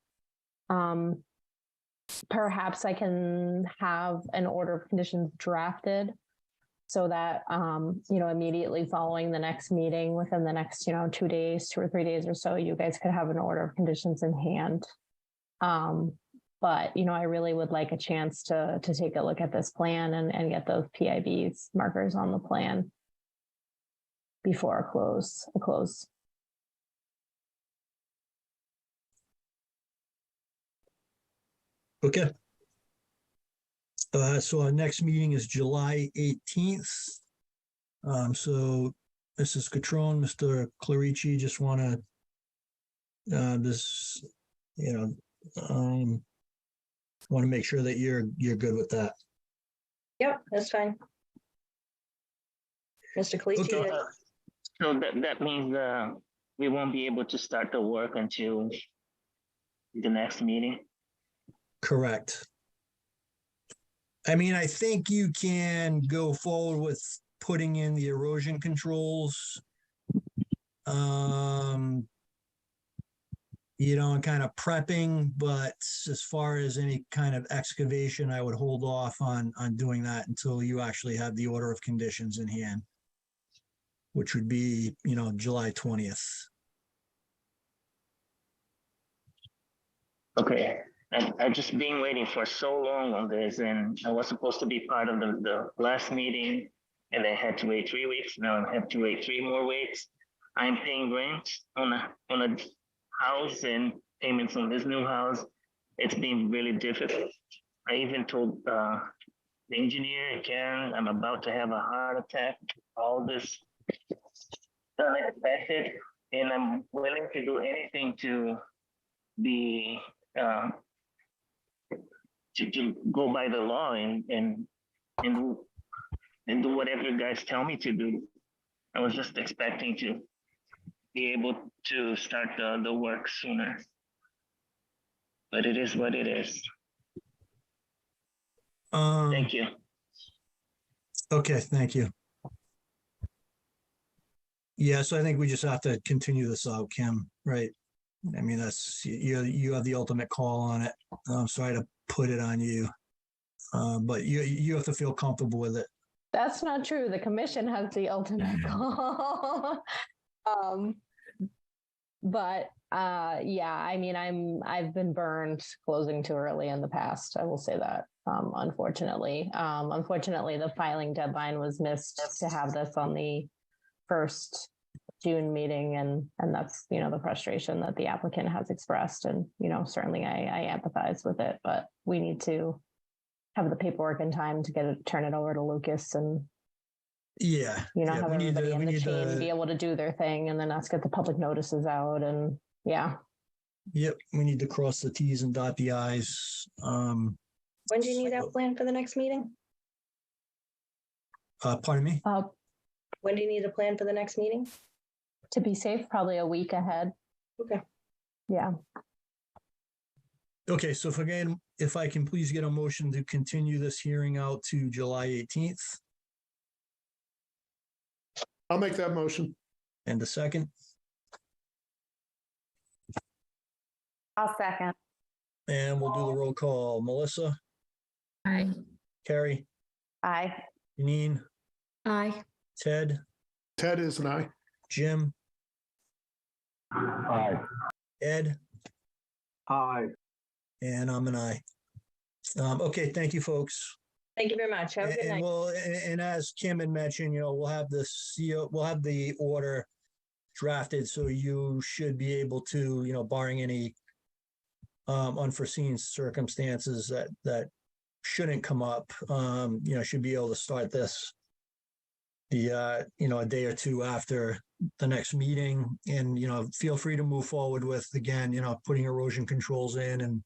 Perhaps I can have an order of conditions drafted so that, immediately following the next meeting, within the next, 2 days, 2 or 3 days or so, you guys could have an order of conditions in hand. But, I really would like a chance to take a look at this plan and get those PIBs markers on the plan before a close. Okay. So our next meeting is July 18th. So Mrs. Catrone, Mr. Clarici, just want to, want to make sure that you're good with that. Yep, that's fine. Mr. Cleese? Okay. So that means we won't be able to start the work until the next meeting? Correct. I mean, I think you can go forward with putting in the erosion controls. And kind of prepping, but as far as any kind of excavation, I would hold off on doing that until you actually have the order of conditions in hand, which would be, July 20th. Okay. And I've just been waiting for so long on this, and I was supposed to be part of the last meeting, and I had to wait 3 weeks. Now I have to wait 3 more weeks. I'm paying rent on a house and payments on this new house. It's been really difficult. I even told the engineer, Karen, I'm about to have a heart attack. All this unexpected, and I'm willing to do anything to be to go by the law and do whatever you guys tell me to do. I was just expecting to be able to start the work sooner, but it is what it is. Thank you. Okay, thank you. Yeah, so I think we just have to continue this out, Kim, right? I mean, you have the ultimate call on it. I'm sorry to put it on you, but you have to feel comfortable with it. That's not true. The commission has the ultimate call. Yeah, I mean, I've been burned closing too early in the past. I will say that, unfortunately. Unfortunately, the filing deadline was missed to have this on the first June meeting, and that's, the frustration that the applicant has expressed. And, certainly I empathize with it, but we need to have the paperwork in time to turn it over to Lucas and have everybody in the chain be able to do their thing, and then us get the public notices out. And yeah. Yep, we need to cross the T's and dot the I's. When do you need that plan for the next meeting? Pardon me? When do you need a plan for the next meeting? To be safe, probably a week ahead. Okay. Yeah. Okay, so if I can please get a motion to continue this hearing out to July 18th. I'll make that motion. And a second. I'll second. And we'll do the roll call. Melissa? Aye. Carrie? Aye. Janine? Aye. Ted? Ted is an aye. Jim? Aye. Ed? Aye. And I'm an aye. Okay, thank you, folks. Thank you very much. Have a good night. And as Kim had mentioned, we'll have the order drafted, so you should be able to, barring any unforeseen circumstances that shouldn't come up, should be able to start this a day or two after the next meeting, and, feel free to move forward with, again, putting erosion controls in and,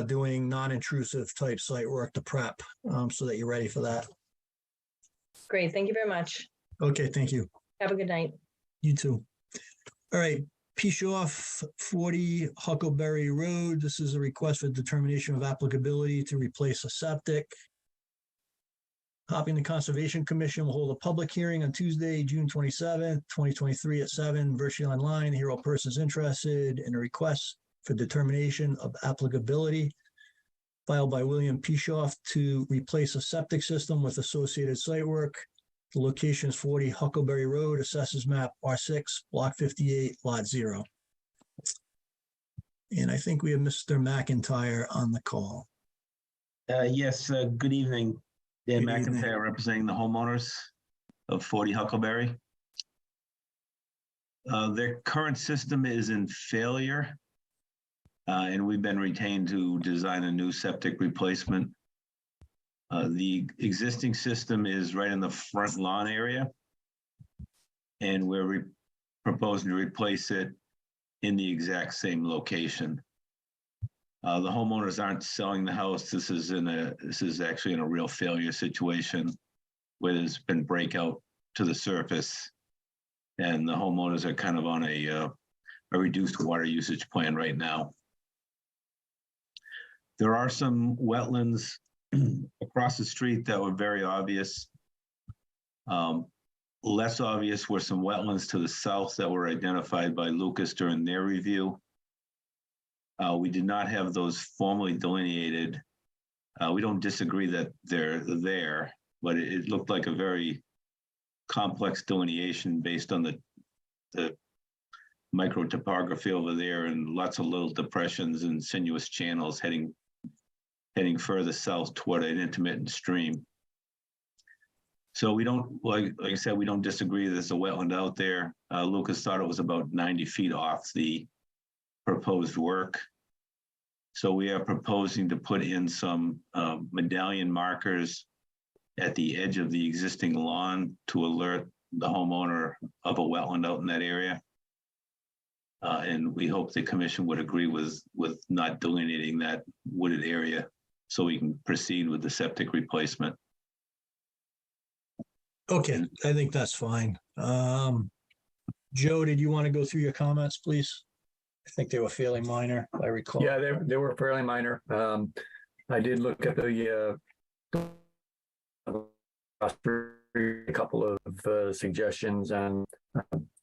doing non-intrusive type site work to prep, so that you're ready for that. Great. Thank you very much. Okay, thank you. Have a good night. You too. All right, Pishoff 40 Huckleberry Road. This is a request for determination of applicability to replace a septic. Hopkinton Conservation Commission will hold a public hearing on Tuesday, June 27th, 2023 at 7, virtually online. Hear all persons interested in a request for determination of applicability filed by William Pishoff to replace a septic system with associated site work. The location is 40 Huckleberry Road, assessors map R6, block 58, lot 0. And I think we have Mr. McIntyre on the call. Yes, good evening. Dan Good evening. McIntyre representing the homeowners of 40 Huckleberry. Their current system is in failure, and we've been retained to design a new septic replacement. The existing system is right in the front lawn area, and we're proposing to replace it in the exact same location. The homeowners aren't selling the house. This is actually in a real failure situation where there's been breakout to the surface, and the homeowners are kind of on a reduced water usage plan right now. There are some wetlands across the street that were very obvious. Less obvious were some wetlands to the south that were identified by Lucas during their review. We did not have those formally delineated. We don't disagree that they're there, but it looked like a very complex delineation based on the micro topography over there, and lots of little depressions and sinuous channels heading further south toward an intermittent stream. So we don't, like I said, we don't disagree there's a wetland out there. Lucas thought it was about 90 feet off the proposed work. So we are proposing to put in some medallion markers at the edge of the existing lawn to alert the homeowner of a wetland out in that area. And we hope the commission would agree with not delineating that wooded area so we can proceed with the septic replacement. Okay, I think that's fine. Joe, did you want to go through your comments, please? I think they were fairly minor, if I recall. Yeah, they were fairly minor. I did look at the a couple of suggestions on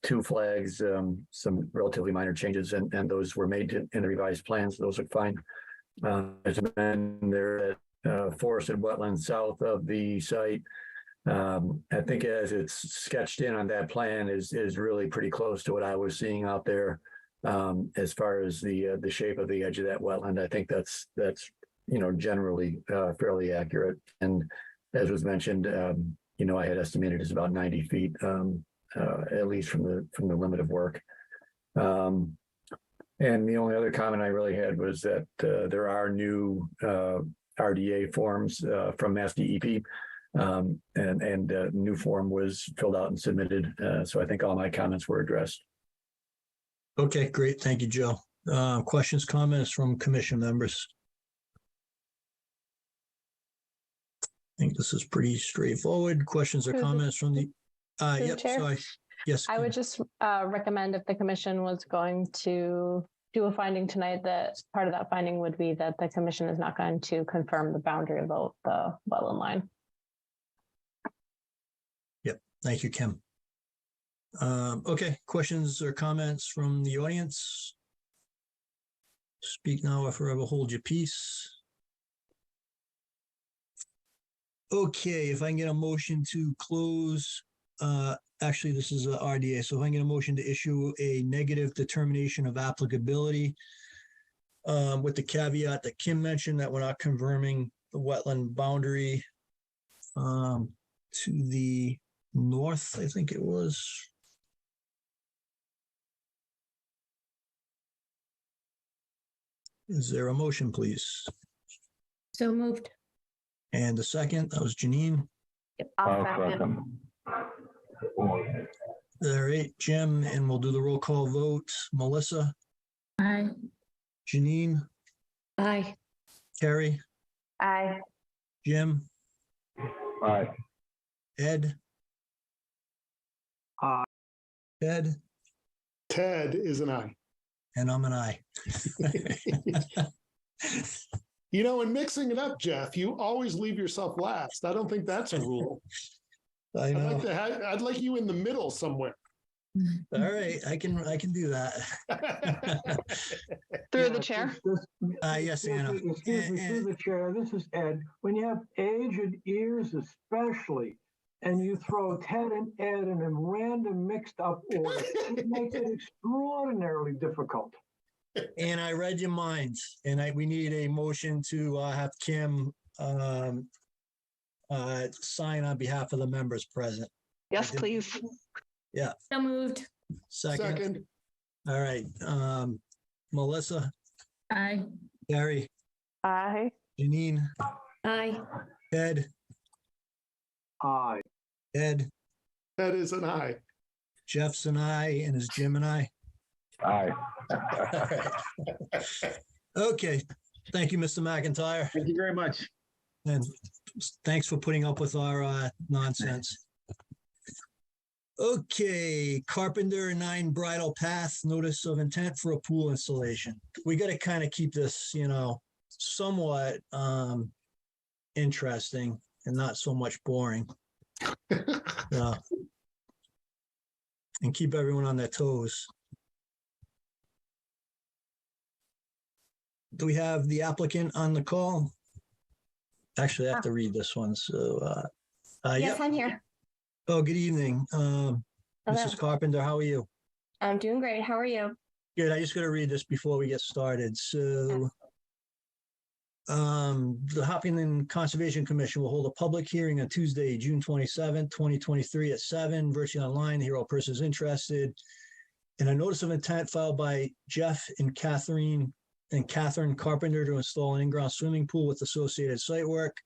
2 flags, some relatively minor changes, and those were made in the revised plans. Those look fine. There's a man there at forested wetlands south of the site. I think as it's sketched in on that plan is really pretty close to what I was seeing out there. As far as the shape of the edge of that wetland, I think that's generally fairly accurate. And as was mentioned, I had estimated it's about 90 feet, at least from the limit of work. And the only other comment I really had was that there are new RDA forms from Mass DEP, and new form was filled out and submitted. So I think all my comments were addressed. Okay, great. Thank you, Joe. Questions, comments from commission members? I think this is pretty straightforward. Questions or comments from the, yep, Chair? sorry. Yes. I would just recommend if the commission was going to do a finding tonight, that part of that finding would be that the commission is not going to confirm the boundary of the wetland line. Yep. Thank you, Kim. Okay, questions or comments from the audience? Speak now or forever hold your peace. Okay, if I can get a motion to close, actually this is a RDA, so if I can get a motion to issue a negative determination of applicability with the caveat that Kim mentioned that we're not confirming the wetland boundary to the north, I think it was. Is there a motion, please? So moved. And the second, that was Janine. I'll second. All right, Jim, and we'll do the roll call vote. Melissa, Aye. Janine, Aye. Carrie, Aye. Jim, Aye. Ed, Aye. Ted, Ted is an aye. and I'm an aye. You know, in mixing it up, Jeff, you always leave yourself last. I don't think that's a rule. I I'd know. like to have, I'd like you in the middle somewhere. All right, I can do that. Through the chair. Yes, Anna. Excuse me, through the chair, this is Ed. When you have aged ears especially, and you throw Ted and Ed in a random mixed up order, it makes it extraordinarily difficult. And I read your minds, and we need a motion to have Kim sign on behalf of the members present. Yes, please. Yeah. So moved. Second. All right. Melissa, Aye. Gary, Aye. Janine, Aye. Ed, Aye. Ed, Ted is an aye. Jeff's and I, and is Jim and I. Aye. All right. Okay. Thank you, Mr. McIntyre. Thank you very much. And thanks for putting up with our nonsense. Okay, Carpenter 9 Bridle Path, notice of intent for a pool installation. We got to kind of keep this, somewhat interesting and not so much boring. And keep everyone on their toes. Do we have the applicant on the call? Actually, I have to read this one. So, Yes, yep. I'm here. Oh, good evening. Mrs. Carpenter, how are you? I'm doing great. How are you? Good. I just got to read this before we get started. So, the Hopkinton Conservation Commission will hold a public hearing on Tuesday, June 27, 2023 at 7, virtually online. Hear all persons interested. And a notice of intent filed by Jeff and Catherine Carpenter to install an in-ground swimming pool with associated site work.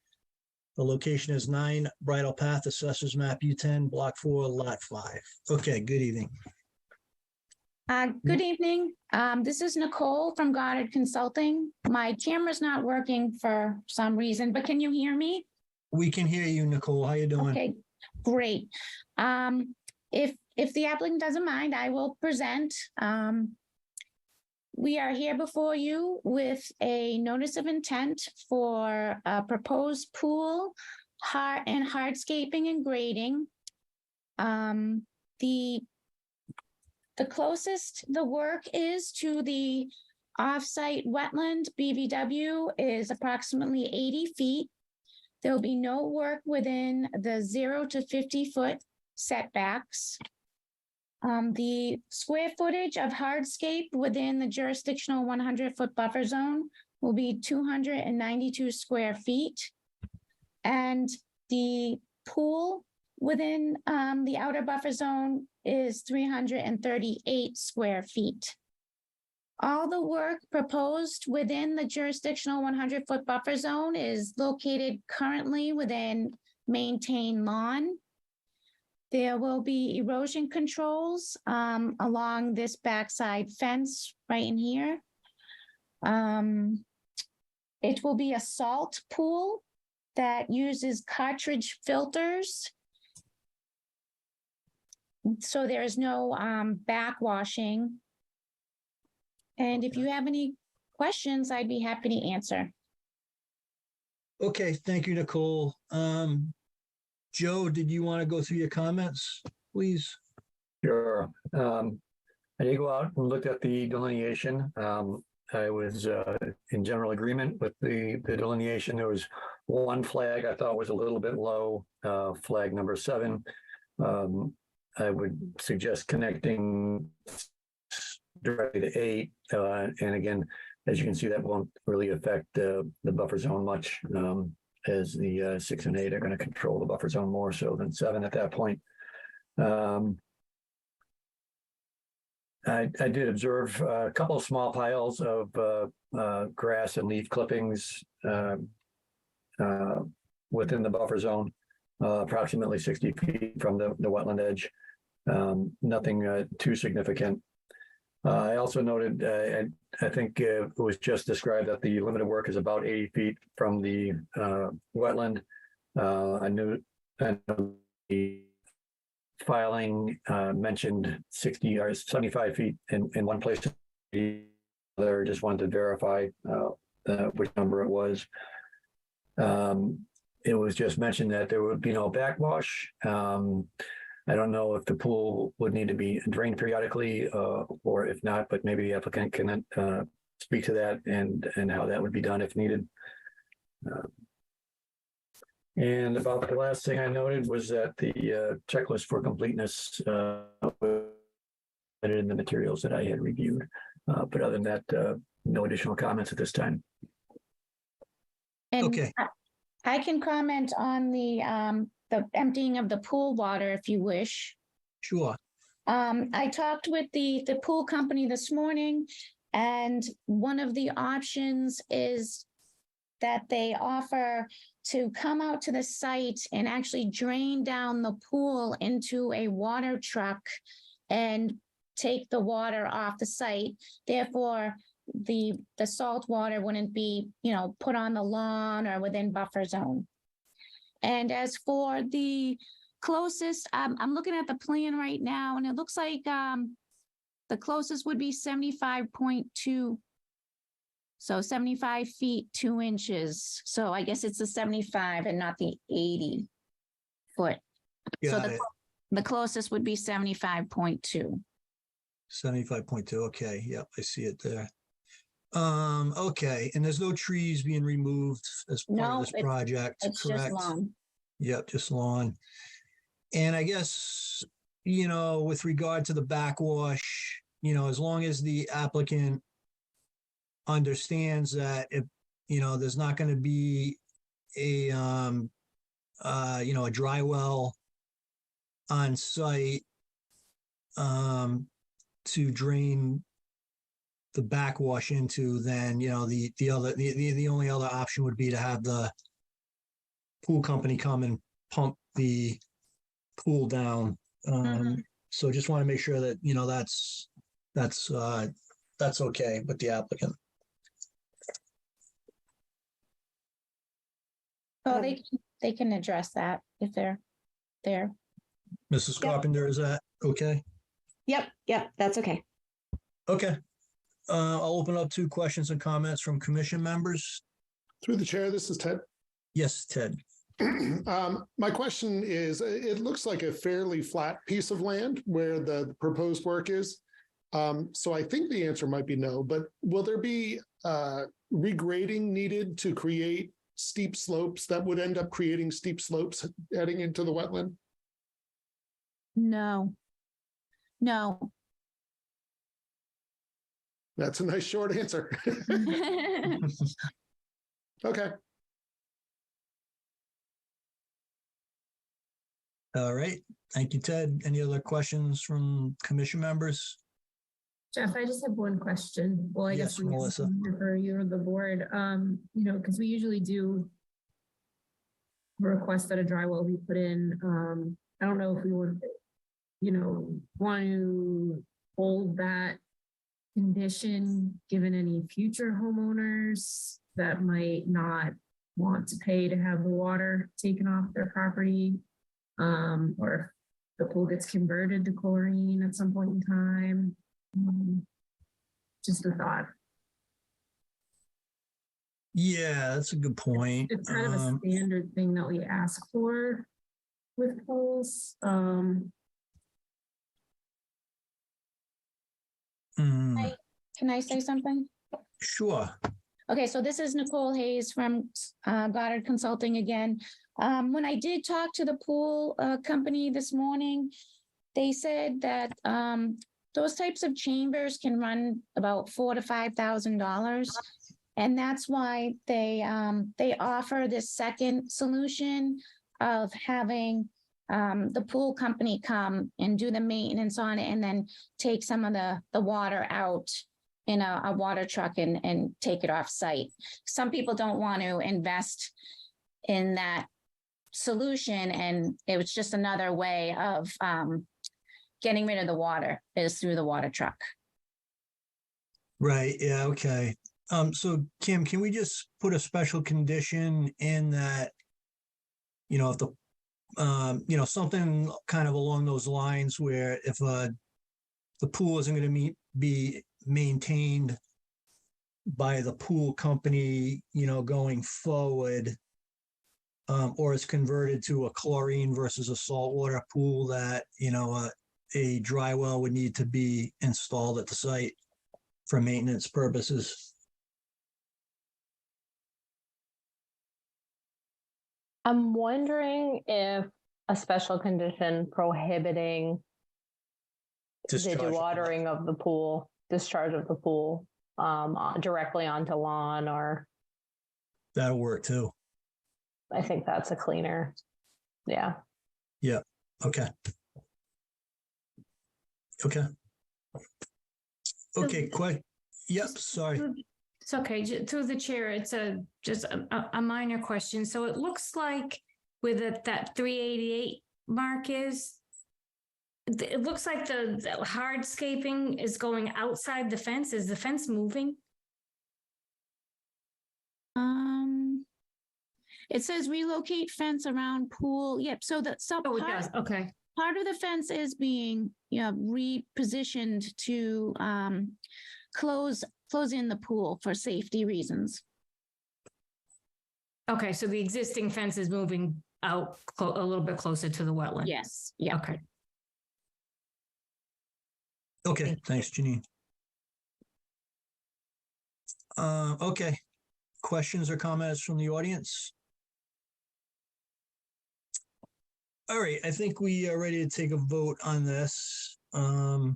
The location is 9 Bridle Path, Assessors Map U10, Block 4, Lot 5. Okay, good evening. Good evening. This is Nicole from Goddard Consulting. My camera's not working for some reason, but can you hear me? We can hear you, Nicole. How you doing? Okay, great. If the applicant doesn't mind, I will present. We are here before you with a notice of intent for a proposed pool, hardscaping and grading. The closest the work is to the offsite wetland BVW is approximately 80 feet. There'll be no work within the 0 to 50 foot setbacks. The square footage of hardscape within the jurisdictional 100-foot buffer zone will be 292 square feet. And the pool within the outer buffer zone is 338 square feet. All the work proposed within the jurisdictional 100-foot buffer zone is located currently within maintained lawn. There will be erosion controls along this backside fence right in here. It will be a salt pool that uses cartridge filters. So there is no backwashing. And if you have any questions, I'd be happy to answer. Okay, thank you, Nicole. Joe, did you want to go through your comments, please? Sure. I did go out and looked at the delineation. I was in general agreement with the delineation. There was one flag I thought was a little bit low, flag number 7. I would suggest connecting directly to 8. And again, as you can see, that won't really affect the buffer zone much, as the 6 and 8 are going to control the buffer zone more so than 7 at that point. I did observe a couple of small piles of grass and leaf clippings within the buffer zone. approximately 60 feet from the wetland edge. Nothing too significant. I also noted, I think it was just described that the limit of work is about 80 feet from the wetland. I know the filing mentioned 60 or 75 feet in one place. There, just wanted to verify which number it was. It was just mentioned that there would be no backwash. I don't know if the pool would need to be drained periodically or if not, but maybe the applicant can speak to that and how that would be done if needed. And about the last thing I noted was that the checklist for completeness in the materials that I had reviewed. But other than that, no additional comments at this time. And Okay. I can comment on the emptying of the pool water if you wish. Sure. I talked with the pool company this morning, and one of the options is that they offer to come out to the site and actually drain down the pool into a water truck and take the water off the site. Therefore, the salt water wouldn't be, put on the lawn or within buffer zone. And as for the closest, I'm looking at the plan right now, and it looks like the closest would be 75.2. So 75 feet, 2 inches. So I guess it's the 75 and not the 80 foot. So the closest would be 75.2. 75.2. Okay. Yep. I see it there. Okay. And there's no trees being removed as part of this project, it's correct? Just lawn. Yep. Just lawn. And I guess, with regard to the backwash, as long as the applicant understands that if, there's not going to be a dry well on site, to drain the backwash into, then the only other option would be to have the pool company come and pump the pool down. So just want to make sure that that's okay with the applicant. Oh, they can address that if they're there. Mrs. Carpenter, is that okay? Yep, that's okay. Okay. I'll open up to questions and comments from commission members. Through the chair, this is Ted. Yes, Ted. My question is, it looks like a fairly flat piece of land where the proposed work is. So I think the answer might be no, but will there be regrading needed to create steep slopes that would end up creating steep slopes heading into the wetland? No. That's a nice short answer. Okay. All right. Thank you, Ted. Any other questions from commission members? Jeff, I just have one question. Well, I Yes, guess Melissa. for you or the board, because we usually do request that a dry well be put in. I don't know if we would, want to hold that condition given any future homeowners that might not want to pay to have the water taken off their property, or if the pool gets converted to chlorine at some point in time. Just a thought. Yeah, that's a good point. It's kind of a standard thing that we ask for with pools. Can I say something? Sure. Okay, so this is Nicole Hayes from Goddard Consulting again. When I did talk to the pool company this morning, they said that those types of chambers can run about $4,000 to $5,000, and that's why they offer this second solution of having the pool company come and do the maintenance on it, and then take some of the water out in a water truck and take it off site. Some people don't want to invest in that solution, and it was just another way of getting rid of the water is through the water truck. Right, yeah, okay. So Kim, can we just put a special condition in that, if the, something kind of along those lines where if the pool isn't going to be maintained by the pool company, going forward, or it's converted to a chlorine versus a saltwater pool, that, a dry well would need to be installed at the site for maintenance purposes. I'm wondering if a special condition prohibiting the dewatering of the pool, discharge of the pool, directly onto lawn, or That'll work too. I think that's a cleaner. Yeah. Yeah, okay. Okay. Okay, yep, sorry. It's okay. Through the chair, it's just a minor question. So it looks like with that 388 mark it looks like the hardscaping is going outside the fence. Is the fence moving? It says relocate fence around pool. Yep. So that it does. Okay. Part of the fence is being repositioned to close in the pool for safety reasons. Okay, so the existing fence is moving out a little bit closer to the wetland. Yes. Yeah. Okay. Okay, thanks, Janine. Okay, questions or comments from the audience? All right, I think we are ready to take a vote on this. So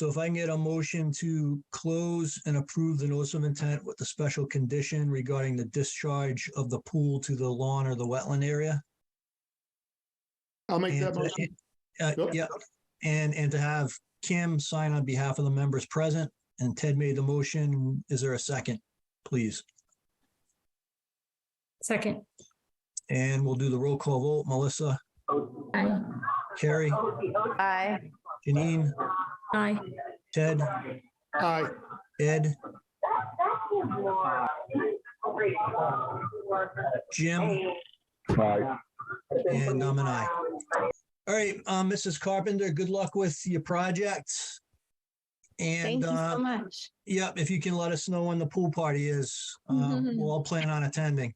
if I can get a motion to close and approve the notice of intent with the special condition regarding the discharge of the pool to the lawn or the wetland area. I'll make that motion. Yeah, and to have Kim sign on behalf of the members present, and Ted made the motion. Is there a second, please? Second. And we'll do the roll call vote. Melissa? Aye. Carrie? Aye. Janine? Aye. Ted? Aye. Ed? Jim? Aye. And I'm an aye. All right, Mrs. Carpenter, good luck with your project. And Thank you so much. Yep, if you can let us know when the pool party is, we'll all plan on attending.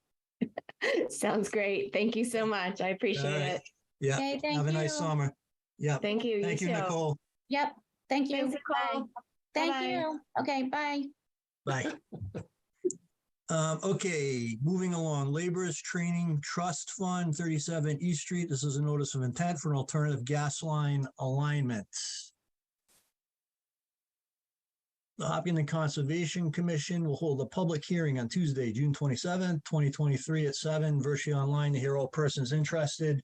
Sounds great. Thank you so much. I appreciate it. Yeah, Okay, thank have a nice you. summer. Yeah. Thank you. Thank you, too. Nicole. Yep. Thank you. Thanks, Nicole. Bye. Thank Bye-bye. you. Okay. Bye. Bye. Okay, moving along. Laborers Training Trust Fund, 37 East Street. This is a notice of intent for an alternative gas line alignment. The Hopkinton Conservation Commission will hold a public hearing on Tuesday, June 27th, 2023 at 7, virtually online to hear all persons interested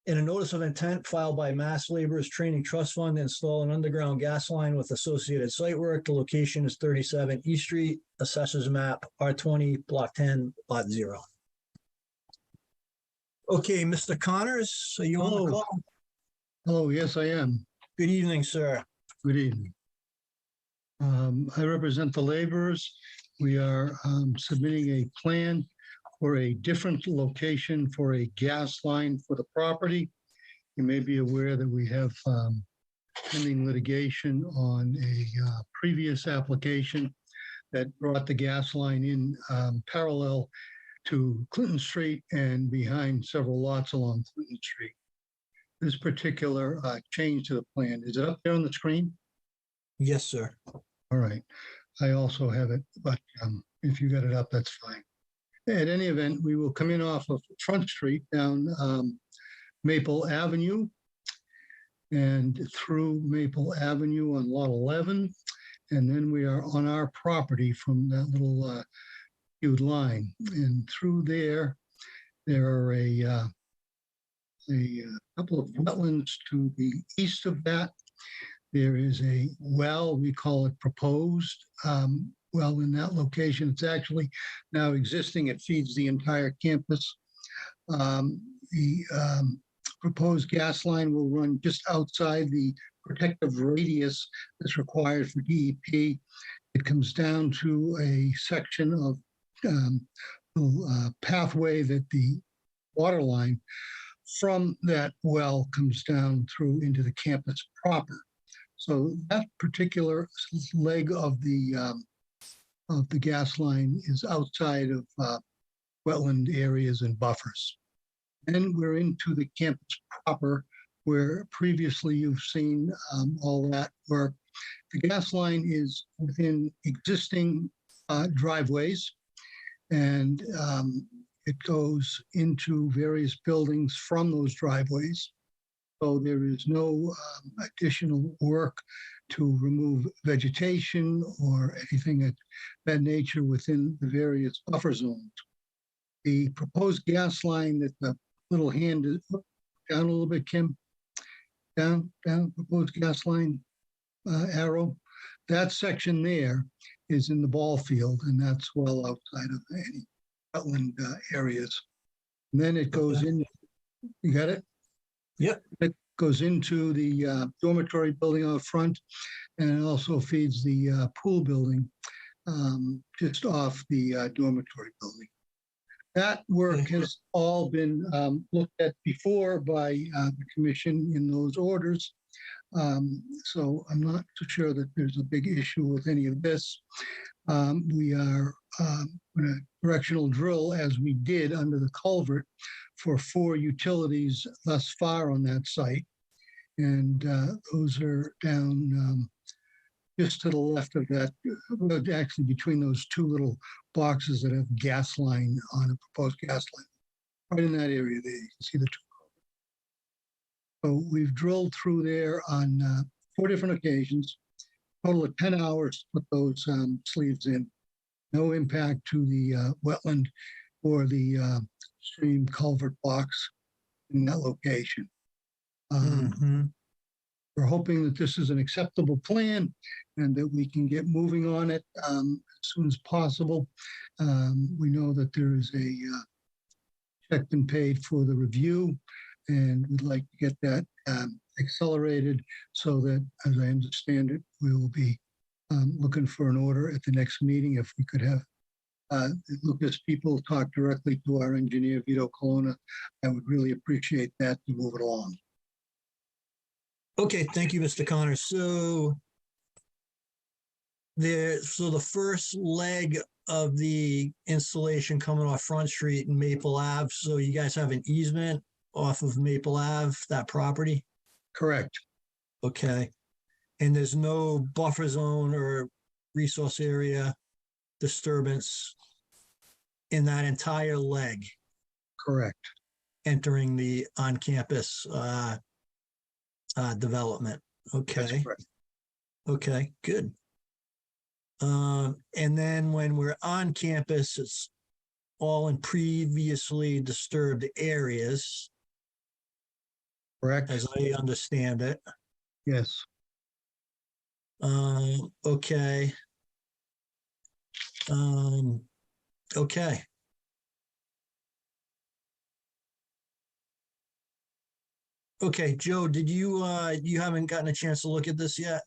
in a notice of intent filed by Mass Laborers Training Trust Fund to install an underground gas line with associated site work. The location is 37 East Street, Assessors Map, R20, Block 10, Lot 0. Okay, Mr. Connors, are you on the call? Hello, yes, I am. Good evening, sir. Good evening. I represent the laborers. We are submitting a plan for a different location for a gas line for the property. You may be aware that we have pending litigation on a previous application that brought the gas line in parallel to Clinton Street and behind several lots along Clinton Street. This particular change to the plan, is it up there on the screen? Yes, sir. All right. I also have it, but if you got it up, that's fine. At any event, we will come in off of Front Street down Maple Avenue and through Maple Avenue on Lot 11. And then we are on our property from that little huge line. And through there, there are a couple of wetlands to the east of that. There is a well, we call it proposed well in that location. It's actually now existing. It feeds the entire campus. The proposed gas line will run just outside the protective radius that's required for DEP. It comes down to a section of pathway that the water line from that well comes down through into the campus proper. So that particular leg of the gas line is outside of wetland areas and buffers. And we're into the campus proper, where previously you've seen all that work. The gas line is within existing driveways, and it goes into various buildings from those driveways. So there is no additional work to remove vegetation or anything of that nature within the various buffer zones. The proposed gas line that the little hand is down a little bit, Kim, down, proposed gas line arrow. That section there is in the ball field, and that's well outside of any wetland areas. And then it goes in, you got it? Yep. It goes into the dormitory building out front, and it also feeds the pool building just off the dormitory building. That work has all been looked at before by the commission in those orders. So I'm not so sure that there's a big issue with any of this. We are in a directional drill, as we did under the culvert, for 4 utilities thus far on that site. And those are down just to the left of that, actually between those 2 little boxes that have gas line on a proposed gas line. Right in that area there, you can see the 2. So we've drilled through there on 4 different occasions, total of 10 hours to put those sleeves in. No impact to the wetland or the stream culvert box in that location. We're hoping that this is an acceptable plan and that we can get moving on it as soon as possible. We know that there is a check been paid for the review, and we'd like to get that accelerated so that, as I understand it, we will be looking for an order at the next meeting. If we could have Lucas people talk directly to our engineer, Vito Colonna, I would really appreciate that to move it along. Okay, thank you, Mr. Connor. So the first leg of the installation coming off Front Street and Maple Ave. So you guys have an easement off of Maple Ave, that property? Correct. Okay. And there's no buffer zone or resource area disturbance in that entire leg? Correct. Entering the on-campus development. Okay. Okay, good. And then when we're on campus, it's all in previously disturbed areas. Correct. As I understand it. Yes. Okay. Okay. Okay, Joe, did you haven't gotten a chance to look at this yet?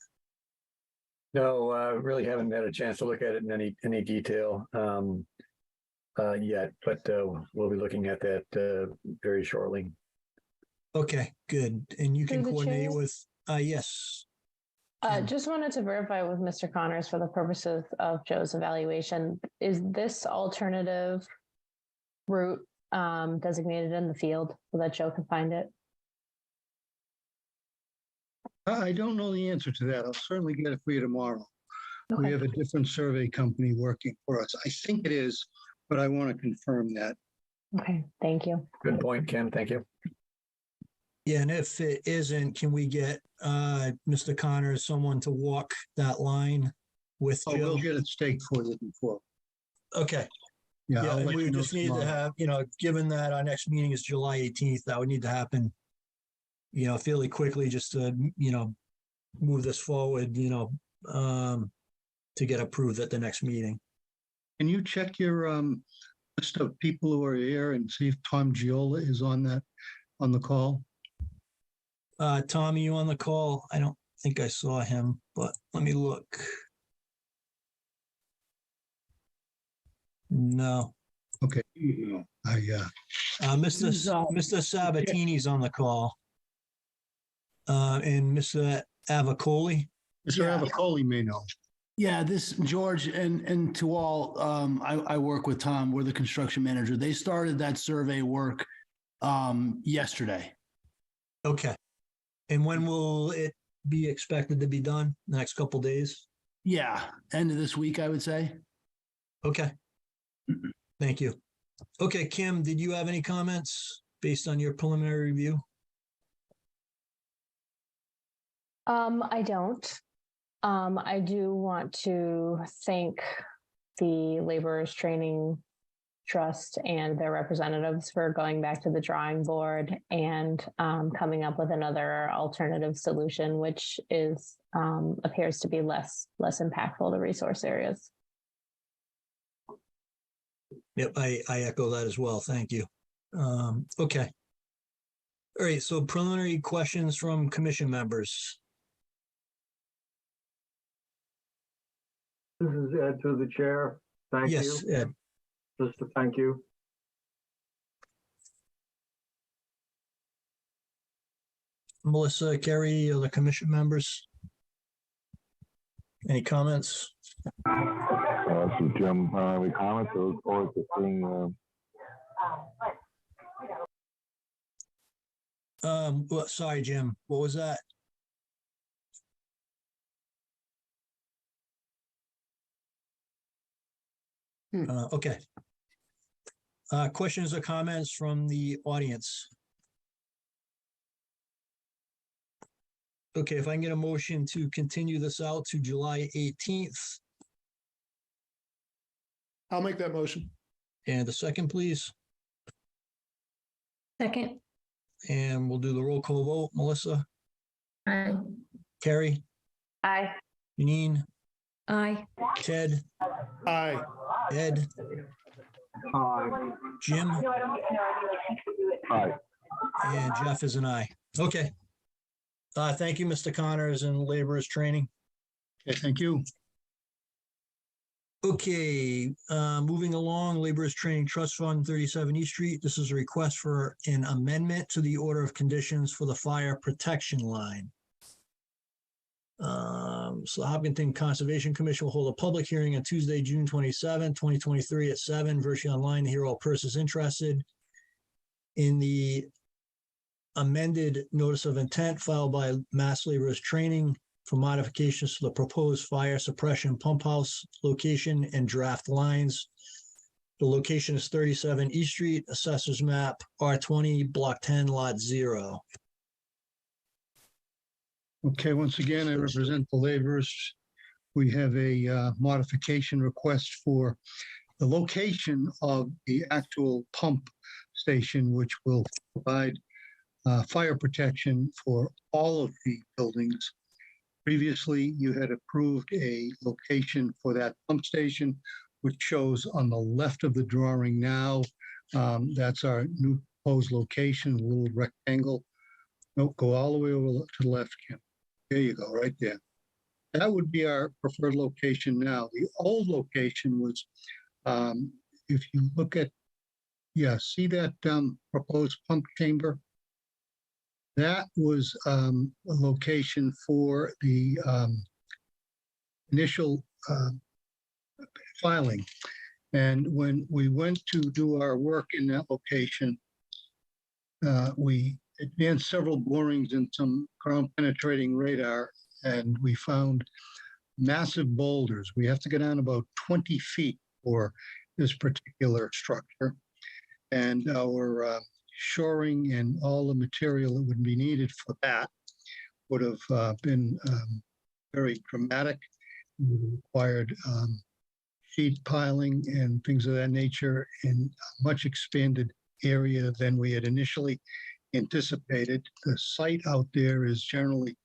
No, really haven't had a chance to look at it in any detail yet, but we'll be looking at that very shortly. Okay, good. And you can Through the coordinate chair? with, yes. Just wanted to verify with Mr. Connors for the purposes of Joe's evaluation. Is this alternative route designated in the field so that Joe can find it? I don't know the answer to that. I'll certainly get it for you tomorrow. We Okay. have a different survey company working for us. I think it is, but I want to confirm that. Okay, thank you. Good point, Kim. Thank you. Yeah, and if it isn't, can we get Mr. Connors, someone to walk that line with Oh, Jill? we'll get it staked for you before. Okay. Yeah, Yeah, I'll and let we you know just need to tomorrow. have, given that our next meeting is July 18th, that would need to happen, fairly quickly just to, move this forward, to get approved at the next meeting. Can you check your list of people who are here and see if Tom Giola is on the call. Tom, are you on the call? I don't think I saw him, but let me look. No. Okay. Mr. Sabatini's on the call. And Mr. Avicoli. Mr. Avicoli may know. Yeah, this George and to all, I work with Tom. We're the construction manager. They started that survey work yesterday. Okay. And when will it be expected to be done? The next couple days? Yeah, end of this week, I would say. Okay. Thank you. Okay, Kim, did you have any comments based on your preliminary review? I don't. I do want to thank the Laborers Training Trust and their representatives for going back to the drawing board and coming up with another alternative solution, which is appears to be less impactful to resource areas. Yep, I echo that as well. Thank you. Okay. All right, so preliminary questions from commission members. This is Ed to the chair. Thank you. Yes, Ed. Just to thank you. Melissa, Kerry, other commission members? Any comments? This is Jim. Any comments? I look forward to seeing. Well, sorry, Jim. What was that? Okay. Questions or comments from the audience? Okay, if I can get a motion to continue this out to July 18th. I'll make that motion. And the second, please. Second. And we'll do the roll call vote. Melissa? Aye. Carrie? Aye. Janine? Aye. Ted? Aye. Ed? Aye. Jim? Aye. And Jeff is an aye. Okay. Thank you, Mr. Connors and Laborers Training. Okay, thank you. Okay, moving along, Laborers Training Trust Fund, 37 East Street. This is a request for an amendment to the order of conditions for the fire protection line. So the Hopkinton Conservation Commission will hold a public hearing on Tuesday, June 27, 2023 at 7, virtually online to hear all persons interested in the amended notice of intent filed by Mass Laborers Training for modifications to the proposed fire suppression pump house location and draft lines. The location is 37 East Street, Assessors Map, R20, Block 10, Lot 0. Okay, once again, I represent the laborers. We have a modification request for the location of the actual pump station, which will provide fire protection for all of the buildings. Previously, you had approved a location for that pump station, which shows on the left of the drawing now. That's our new proposed location, a little rectangle. No, go all the way over to the left, Kim. There you go, right there. That would be our preferred location now. The old location was, if you look at, yeah, see that proposed pump chamber? That was a location for the initial filing. And when we went to do our work in that location, we advanced several borings and some ground penetrating radar, and we found massive boulders. We have to go down about 20 feet for this particular structure. And our shoring and all the material that would be needed for that would have been very dramatic. It would have required sheet piling and things of that nature in a much expanded area than we had initially anticipated. The site out there is generally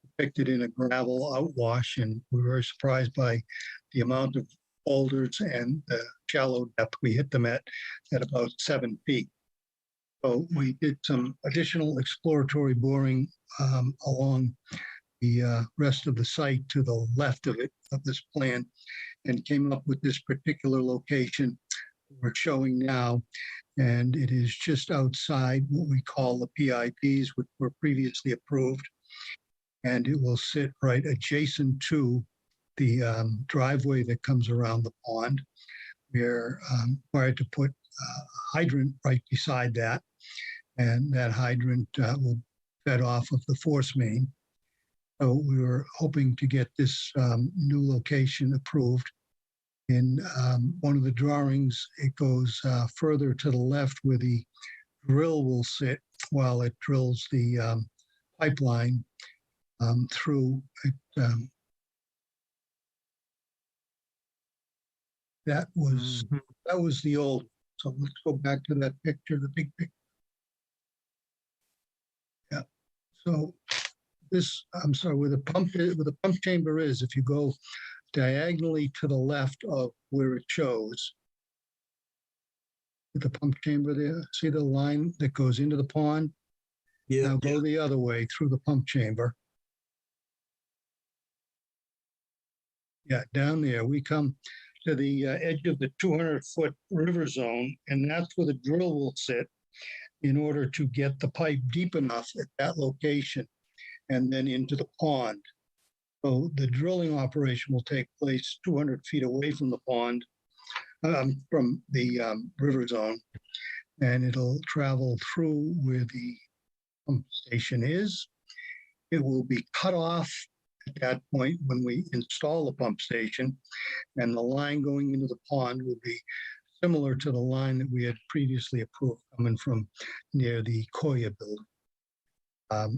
depicted in a gravel outwash, and we're very surprised by the amount of boulders and the shallow depth. We hit them at about 7 feet. So we did some additional exploratory boring along the rest of the site to the left of this plan, and came up with this particular location we're showing now. And it is just outside what we call the PIPs, which were previously approved. And it will sit right adjacent to the driveway that comes around the pond. We're required to put a hydrant right beside that. And that hydrant will fed off of the force main. So we were hoping to get this new location approved. In one of the drawings, it goes further to the left where the drill will sit while it drills the pipeline through it. That was the old. So let's go back to that picture, the big picture. Yeah. So this, I'm sorry, where the pump chamber is, if you go diagonally to the left of where it shows, the pump chamber there, see the line that goes into the pond? Yeah. Now go the other way through the pump chamber. Yeah, down there, we come to the edge of the 200-foot river zone, and that's where the drill will sit in order to get the pipe deep enough at that location and then into the pond. So the drilling operation will take place 200 feet away from the pond, from the river zone, and it'll travel through where the pump station is. It will be cut off at that point when we install the pump station, and the line going into the pond will be similar to the line that we had previously approved coming from near the Koya building.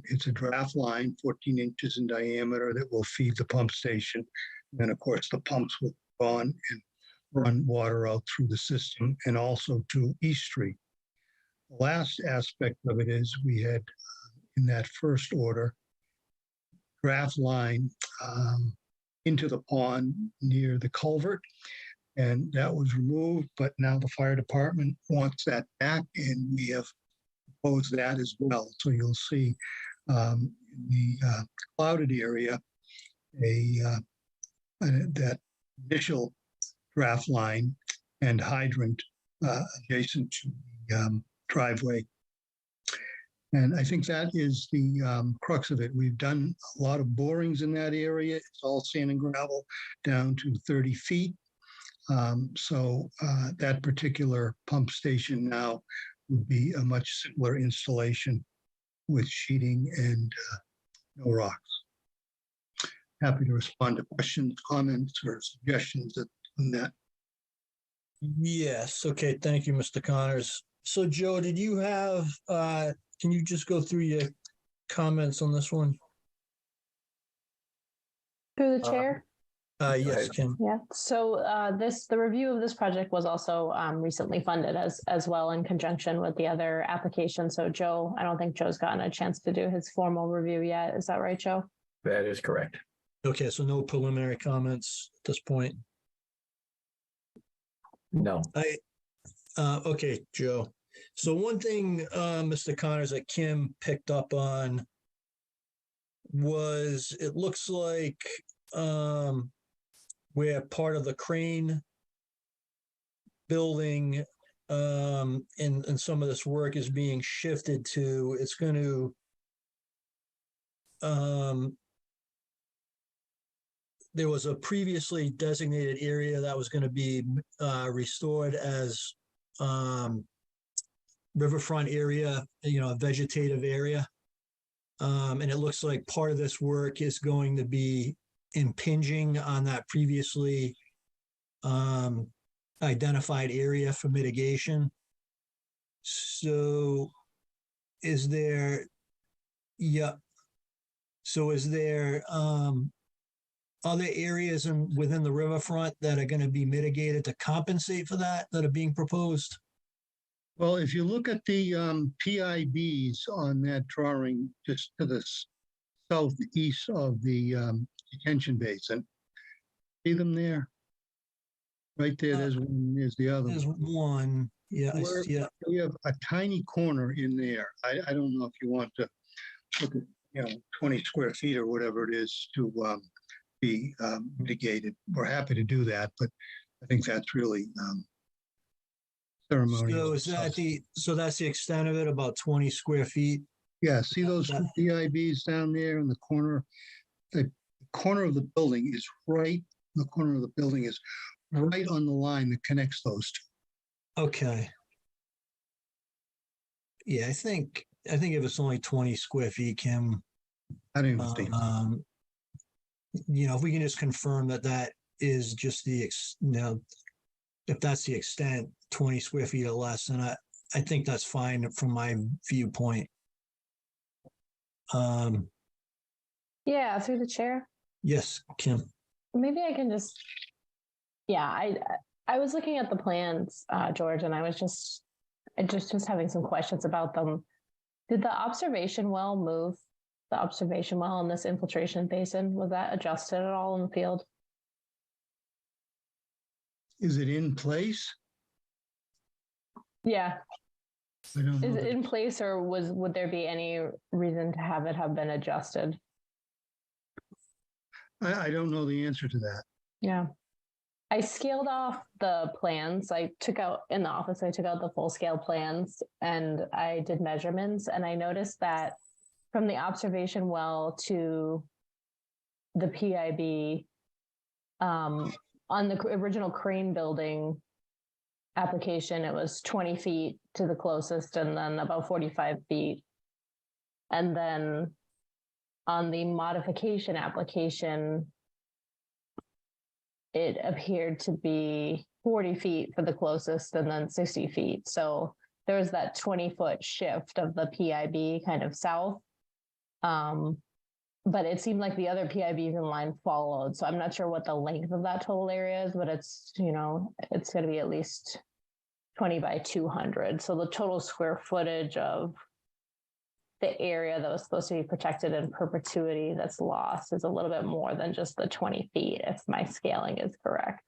It's a draft line, 14 inches in diameter, that will feed the pump station. And then, of course, the pumps will go on and run water out through the system and also to East Street. The last aspect of it is we had, in that first order, draft line into the pond near the culvert, and that was removed, but now the fire department wants that back, and we have proposed that as well. So you'll see in the clouded area that initial draft line and hydrant adjacent to the driveway. And I think that is the crux of it. We've done a lot of borings in that area. It's all sand and gravel down to 30 feet. So that particular pump station now would be a much simpler installation with sheeting and no rocks. Happy to respond to questions, comments, or suggestions on that. Yes. Okay. Thank you, Mr. Connors. So, Joe, did you have, can you just go through your comments on this one? Through the chair? Yes, Kim. Yeah. So the review of this project was also recently funded as well in conjunction with the other application. So Joe, I don't think Joe's gotten a chance to do his formal review yet. Is that right, Joe? That is correct. Okay. So no preliminary comments at this point? No. Okay, Joe. So one thing, Mr. Connors, that Kim picked up on was it looks like where part of the crane building and some of this work is being shifted to, it's going to, there was a previously designated area that was going to be restored as riverfront area, a vegetative area. And it looks like part of this work is going to be impinging on that previously identified area for mitigation. So is there other areas within the riverfront that are going to be mitigated to compensate for that are being proposed? Well, if you look at the PIBs on that drawing, just to the southeast of the detention basin, see them there? Right there, there's one, there's the other There's one. one. Yeah, Where- yeah. We have a tiny corner in there. I don't know if you want to look at, 20 square feet or whatever it is to be mitigated. We're happy to do that, but I think that's really ceremonial. So is that so that's the extent of it, about 20 square feet? Yeah, see those That- VIBs down there in the corner? The corner of the building is right, the corner of the building is right on the line that connects those two. Okay. Yeah, I think if it's only 20 square feet, Kim, I don't even think. if we can just confirm that that is just if that's the extent, 20 square feet or less, then I think that's fine from my viewpoint. Yeah, through the chair. Yes, Kim. Maybe I can just, I was looking at the plans, George, and I was just having some questions about them. Did the observation well move? The observation well in this infiltration basin, was that adjusted at all in the field? Is it in place? Yeah. I don't know. Is it in place, or would there be any reason to have it have been adjusted? I don't know the answer to that. Yeah. I scaled off the plans. I took out the full scale plans and I did measurements, and I noticed that from the observation well to the PIB, on the original crane building application, it was 20 feet to the closest and then about 45 feet. And then on the modification application, it appeared to be 40 feet for the closest and then 60 feet. So there was that 20-foot shift of the PIB kind of south. But it seemed like the other PIBs in line followed. So I'm not sure what the length of that total area is, but it's, it's going to be at least 20 by 200. So the total square footage of the area that was supposed to be protected in perpetuity that's lost is a little bit more than just the 20 feet, if my scaling is correct.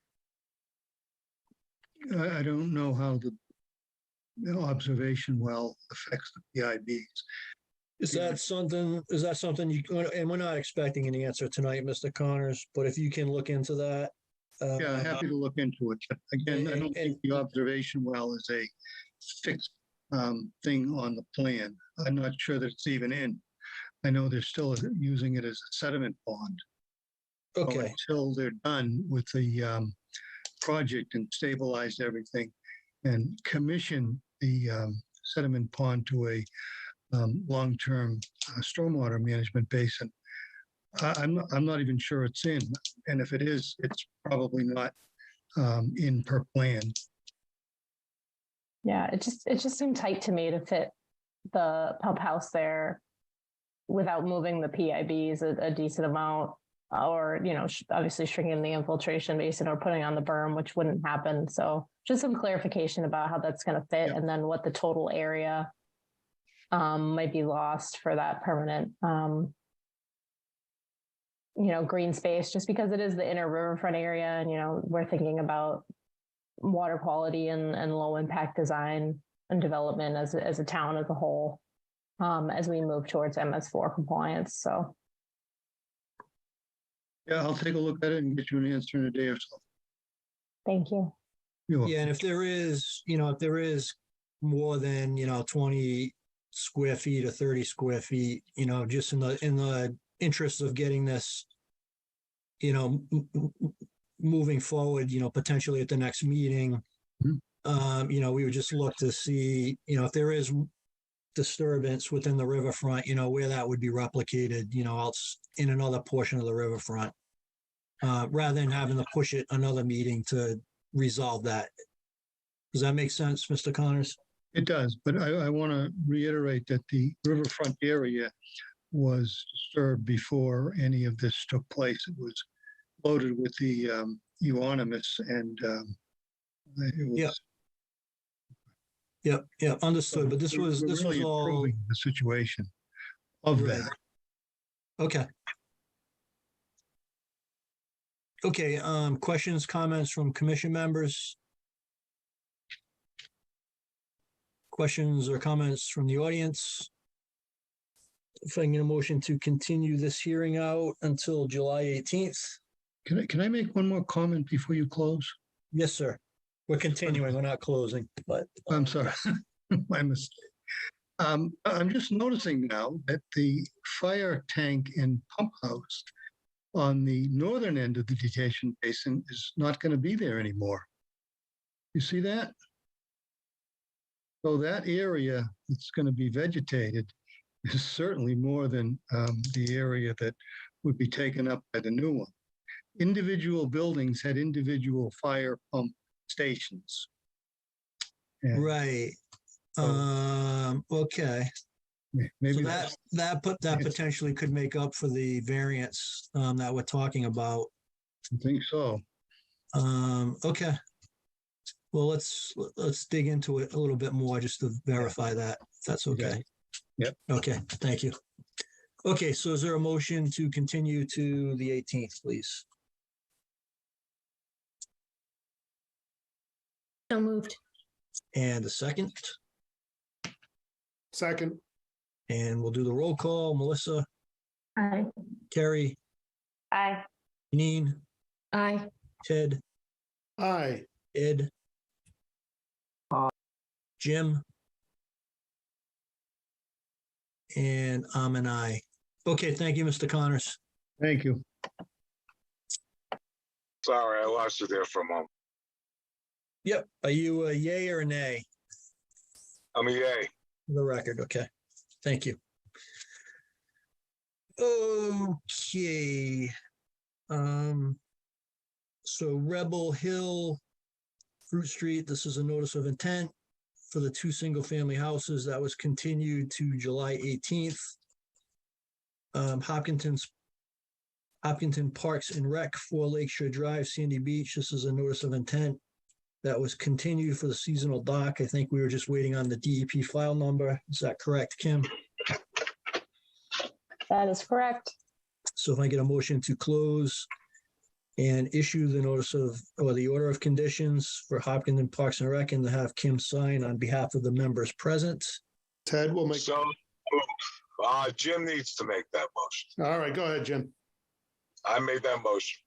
I don't know how the observation well affects the PIBs. Is that something you, and we're not expecting an answer tonight, Mr. Connors, but if you can look into that. Yeah, happy to look into it. But again, I don't think the observation well is a fixed thing on the plan. I'm not sure that it's even in. I know they're still using it as a sediment pond. Okay. So until they're done with the project and stabilized everything and commission the sediment pond to a long-term stormwater management basin, I'm not even sure it's in. And if it is, it's probably not in per plan. Yeah, it just seemed tight to me to fit the pump house there without moving the PIBs a decent amount, or obviously shrinking the infiltration basin or putting on the berm, which wouldn't happen. So just some clarification about how that's going to fit, and then what the total area might be lost for that permanent green space, just because it is the inner riverfront area, and we're thinking about water quality and low impact design and development as a town as a whole, as we move towards MS4 compliance. So yeah, I'll take a look at it and get you an answer in a day or so. Thank you. Yeah, and if there is more than 20 square feet or 30 square feet, just in the interest of getting this, moving forward, potentially at the next meeting, we would just look to see, if there is disturbance within the riverfront, where that would be replicated, out in another portion of the riverfront, rather than having to push it another meeting to resolve that. Does that make sense, Mr. Connors? It does, but I want to reiterate that the riverfront area was disturbed before any of this took place. It was loaded with the euonymus, and it was. Yep, understood. But this was really all improving the situation of right. that. Okay. Okay, questions, comments from commission members? Questions or comments from the audience? If I can get a motion to continue this hearing out until July 18th? Can I make one more comment before you close? Yes, sir. We're continuing, we're not closing, but. I'm sorry, my mistake. I'm just noticing now that the fire tank and pump house on the northern end of the detention basin is not going to be there anymore. You see that? So that area that's going to be vegetated is certainly more than the area that would be taken up by the new one. Individual buildings had individual fire pump stations. And right. Okay. Maybe so that potentially could make up for the variance that we're talking about. I think so. Okay. Well, let's dig into it a little bit more just to verify that, if that's okay. Yep. Okay, thank you. Okay, so is there a motion to continue to the 18th, please? So moved. And a second? Second. And we'll do the roll call. Melissa? Aye. Carrie? Aye. Janine? Aye. Ted? Aye. Ed? Jim? And I'm an aye. Okay, thank you, Mr. Connors. Thank you. Sorry, I lost you there for a moment. Yep. Are you a yay or a nay? I'm a yay. For the record, okay. Thank you. Okay. So Rebel Hill, Fruit Street, this is a notice of intent for the 2 single-family houses that was continued to July 18th. Hopkinton Parks and Rec, 4 Lakeshore Drive, Sandy Beach. This is a notice of intent that was continued for the seasonal dock. I think we were just waiting on the DEP file number. Is that correct, Kim? That is correct. So if I get a motion to close and issue the notice of, or the order of conditions for Hopkinton Parks and Rec, and to have Kim sign on behalf of the members present. Ted will make. So, Jim needs to make that motion. All right, go ahead, Jim. I made that motion.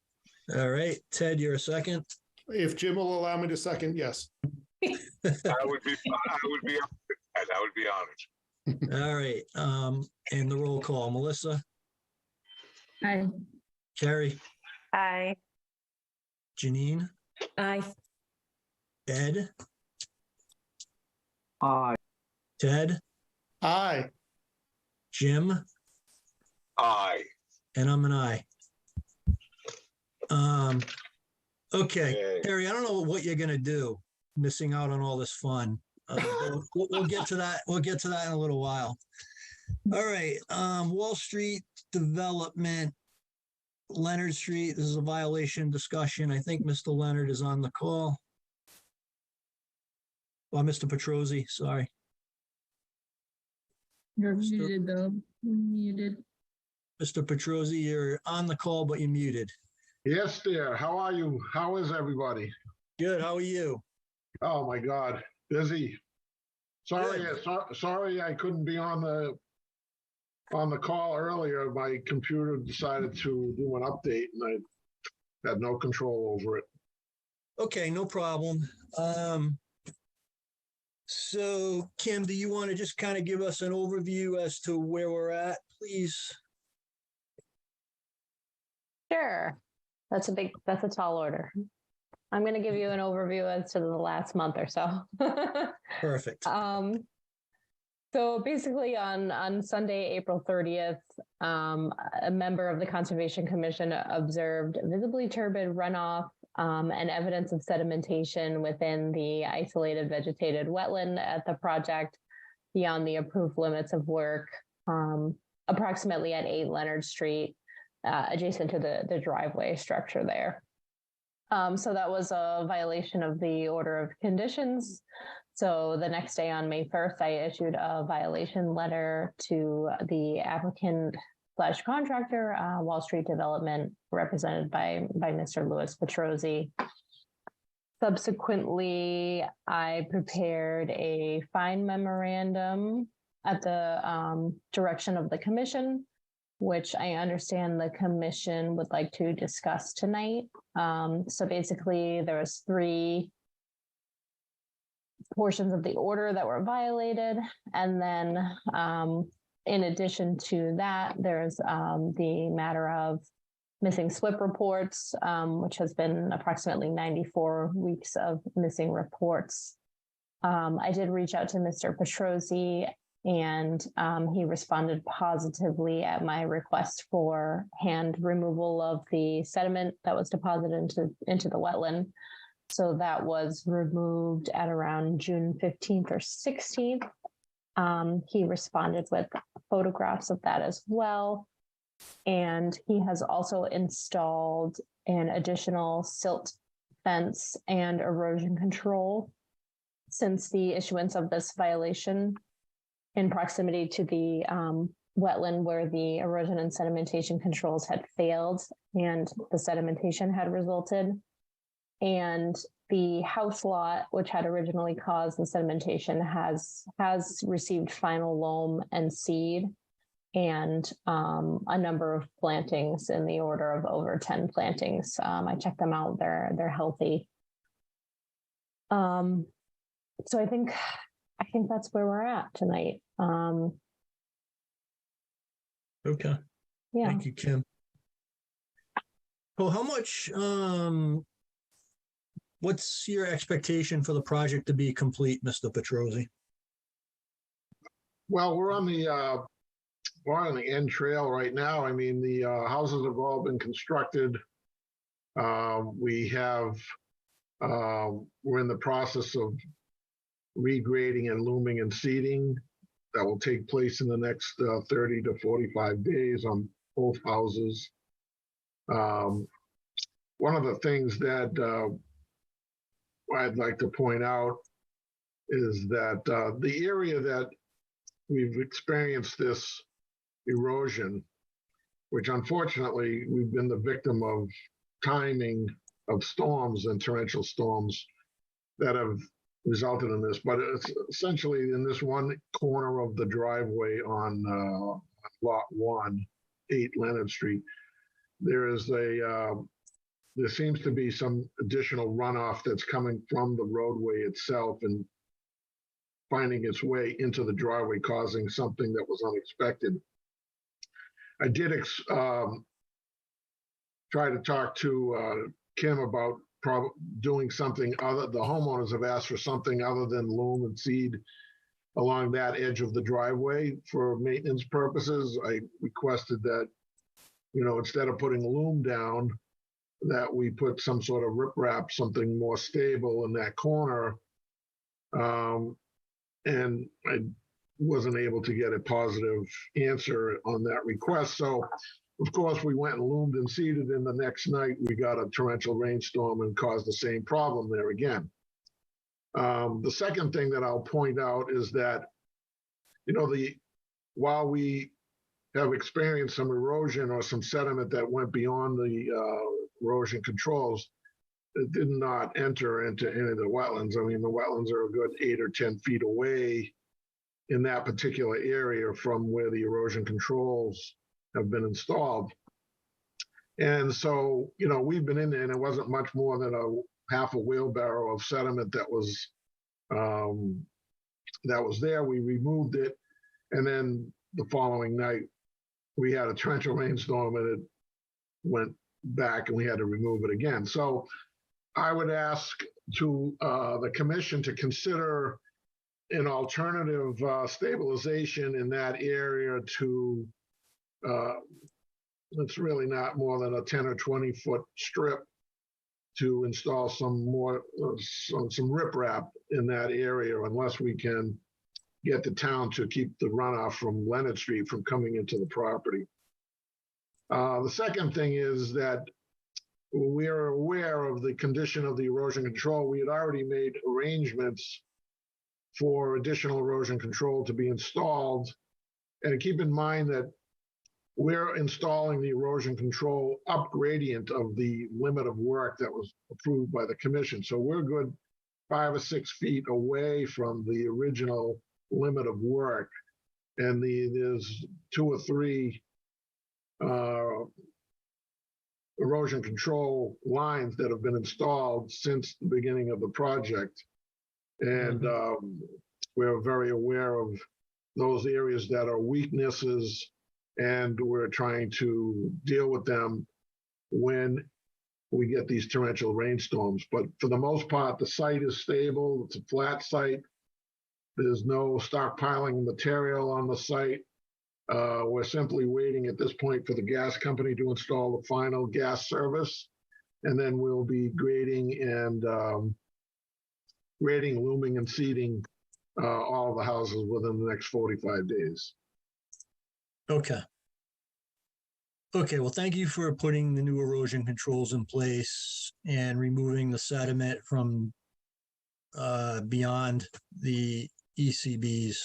All right, Ted, you're a second. If Jim will allow me to second, yes. I would be honored. All right, and the roll call. Melissa? Aye. Carrie? Aye. Janine? Aye. Ed? Aye. Ted? Aye. Jim? Aye. And I'm an aye. Okay, Harry, I don't know what you're gonna do, missing out on all this fun. We'll get to that. We'll get to that in a little while. All right, Wall Street Development, Leonard Street. This is a violation discussion. I think Mr. Leonard is on the call. Well, Mr. Petrosi, sorry. You're muted though. Muted. Mr. Petrosi, you're on the call, but you're muted. Yes, dear. How are you? How is everybody? Good. How are you? Oh my God, busy. Sorry, sorry, I couldn't be on the call earlier. My computer decided to do an update, and I had no control over it. Okay, no problem. So, Kim, do you want to just kind of give us an overview as to where we're at, please? Sure. That's a tall order. I'm going to give you an overview as to the last month or so. Perfect. So basically on Sunday, April 30th, a member of the Conservation Commission observed visibly turbid runoff and evidence of sedimentation within the isolated vegetated wetland at the project beyond the approved limits of work, approximately at 8 Leonard Street, adjacent to the driveway structure there. So that was a violation of the order of conditions. So the next day on May 1st, I issued a violation letter to the applicant slash contractor, Wall Street Development, represented by Mr. Louis Petrosi. Subsequently, I prepared a fine memorandum at the direction of the commission, which I understand the commission would like to discuss tonight. So basically, there was 3 portions of the order that were violated. And then in addition to that, there's the matter of missing SWIP reports, which has been approximately 94 weeks of missing reports. I did reach out to Mr. Petrosi, and he responded positively at my request for hand removal of the sediment that was deposited into the wetland. So that was removed at around June 15th or 16th. He responded with photographs of that as well. And he has also installed an additional silt fence and erosion control since the issuance of this violation in proximity to the wetland where the erosion and sedimentation controls had failed and the sedimentation had resulted. And the house lot, which had originally caused the sedimentation, has received final loam and seed, and a number of plantings in the order of over 10 plantings. I checked them out; they're healthy. So I think that's where we're at tonight. Okay. Yeah. Thank you, Kim. Well, how much? What's your expectation for the project to be complete, Mr. Petrosi? Well, we're on the end trail right now. I mean, the houses have all been constructed. We have, we're in the process of regrading and looming and seeding. That will take place in the next 30 to 45 days on both houses. One of the things that I'd like to point out is that the area that we've experienced this erosion, which unfortunately we've been the victim of timing of storms and torrential storms that have resulted in this. But it's essentially in this one corner of the driveway on lot 1, 8 Leonard Street, there seems to be some additional runoff that's coming from the roadway itself and finding its way into the driveway, causing something that was unexpected. I did try to talk to Kim about doing something other. The homeowners have asked for something other than loam and seed along that edge of the driveway for maintenance purposes. I requested that, instead of putting loam down, that we put some sort of riprap, something more stable in that corner. And I wasn't able to get a positive answer on that request. So, of course, we went and loomed and seeded, and the next night we got a torrential rainstorm and caused the same problem there again. The second thing that I'll point out is that, while we have experienced some erosion or some sediment that went beyond the erosion controls, it did not enter into any of the wetlands. I mean, the wetlands are a good 8 or 10 feet away in that particular area from where the erosion controls have been installed. And so, we've been in there, and it wasn't much more than a half a wheelbarrow of sediment that was there. We removed it, and then the following night we had a torrential rainstorm, and it went back, and we had to remove it again. So I would ask to the commission to consider an alternative stabilization in that area to it's really not more than a 10 or 20 foot strip to install some more some riprap in that area, unless we can get the town to keep the runoff from Leonard Street from coming into the property. The second thing is that we are aware of the condition of the erosion control. We had already made arrangements for additional erosion control to be installed. And keep in mind that we're installing the erosion control up gradient of the limit of work that was approved by the commission. So we're good 5 or 6 feet away from the original limit of work. And there's 2 or 3 erosion control lines that have been installed since the beginning of the project. And we're very aware of those areas that are weaknesses, and we're trying to deal with them when we get these torrential rainstorms. But for the most part, the site is stable. It's a flat site. There's no stockpiling material on the site. We're simply waiting at this point for the gas company to install the final gas service. And then we'll be grading and looming and seeding all of the houses within the next 45 days. Okay. Okay, well, thank you for putting the new erosion controls in place and removing the sediment from beyond the ECBs.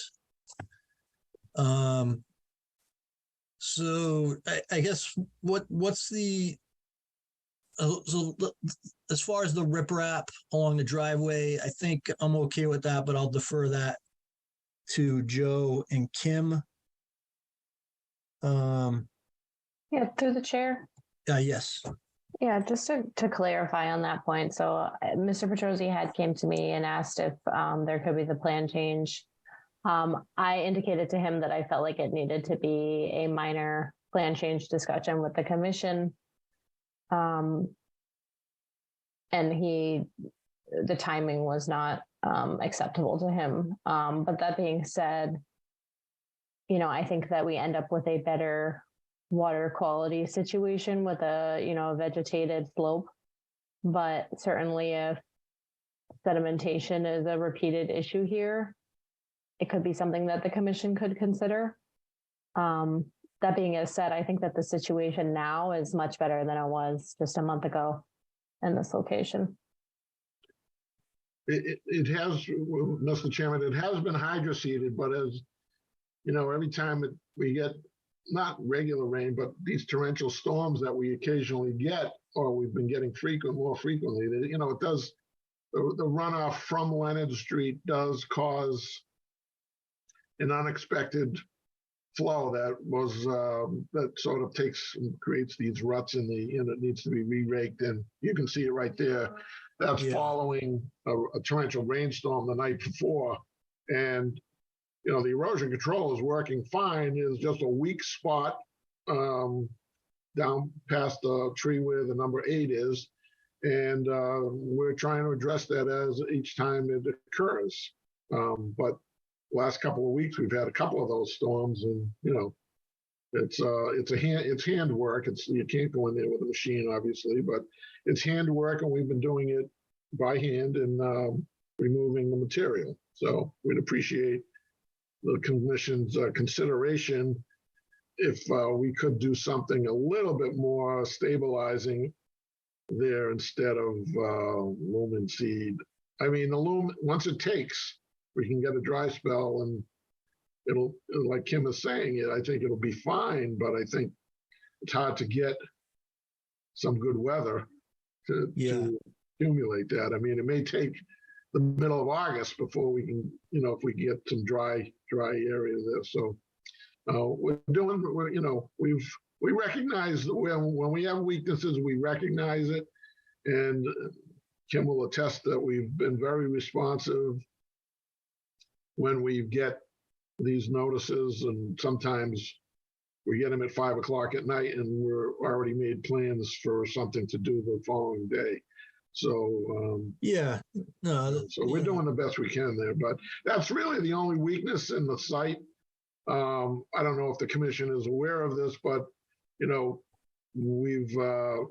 So I guess what's the so as far as the riprap along the driveway, I think I'm okay with that, but I'll defer that to Joe and Kim. Yeah, through the chair. Yes. Yeah, just to clarify on that point. So Mr. Petrosi had came to me and asked if there could be the plan change. I indicated to him that I felt like it needed to be a minor plan change discussion with the commission. And the timing was not acceptable to him. But that being said, you know, I think that we end up with a better water quality situation with a vegetated slope. But certainly if sedimentation is a repeated issue here, it could be something that the commission could consider. That being said, I think that the situation now is much better than it was just a month ago in this location. It has, Mr. Chairman, it has been hydroseeded, but as you know, every time we get not regular rain, but these torrential storms that we occasionally get, or we've been getting more frequently, you know, it does, the runoff from Leonard Street does cause an unexpected flow that sort of creates these ruts and it needs to be re-raked. And you can see it right there. That's following a torrential rainstorm the night before. And you know, the erosion control is working fine. It's just a weak spot down past the tree where the number 8 is. And we're trying to address that as each time it occurs. But last couple of weeks, we've had a couple of those storms, and you know, it's handwork. You can't go in there with a machine, obviously, but it's handwork, and we've been doing it by hand and removing the material. So we'd appreciate the commission's consideration if we could do something a little bit more stabilizing there instead of loam and seed. I mean, the loam, once it takes, we can get a dry spell and it'll, like Kim is saying it, I think it'll be fine, but I think it's hard to get some good weather to accumulate that. I mean, it may take the middle of August before we can, you know, if we get some dry area there. So we recognize that when we have weaknesses, we recognize it. And Kim will attest that we've been very responsive when we get these notices, and sometimes we get them at 5 o'clock at night and we're already made plans for something to do the following day. So so we're doing the best we can there, but that's really the only weakness in the site. I don't know if the commission is aware of this, but you know, we've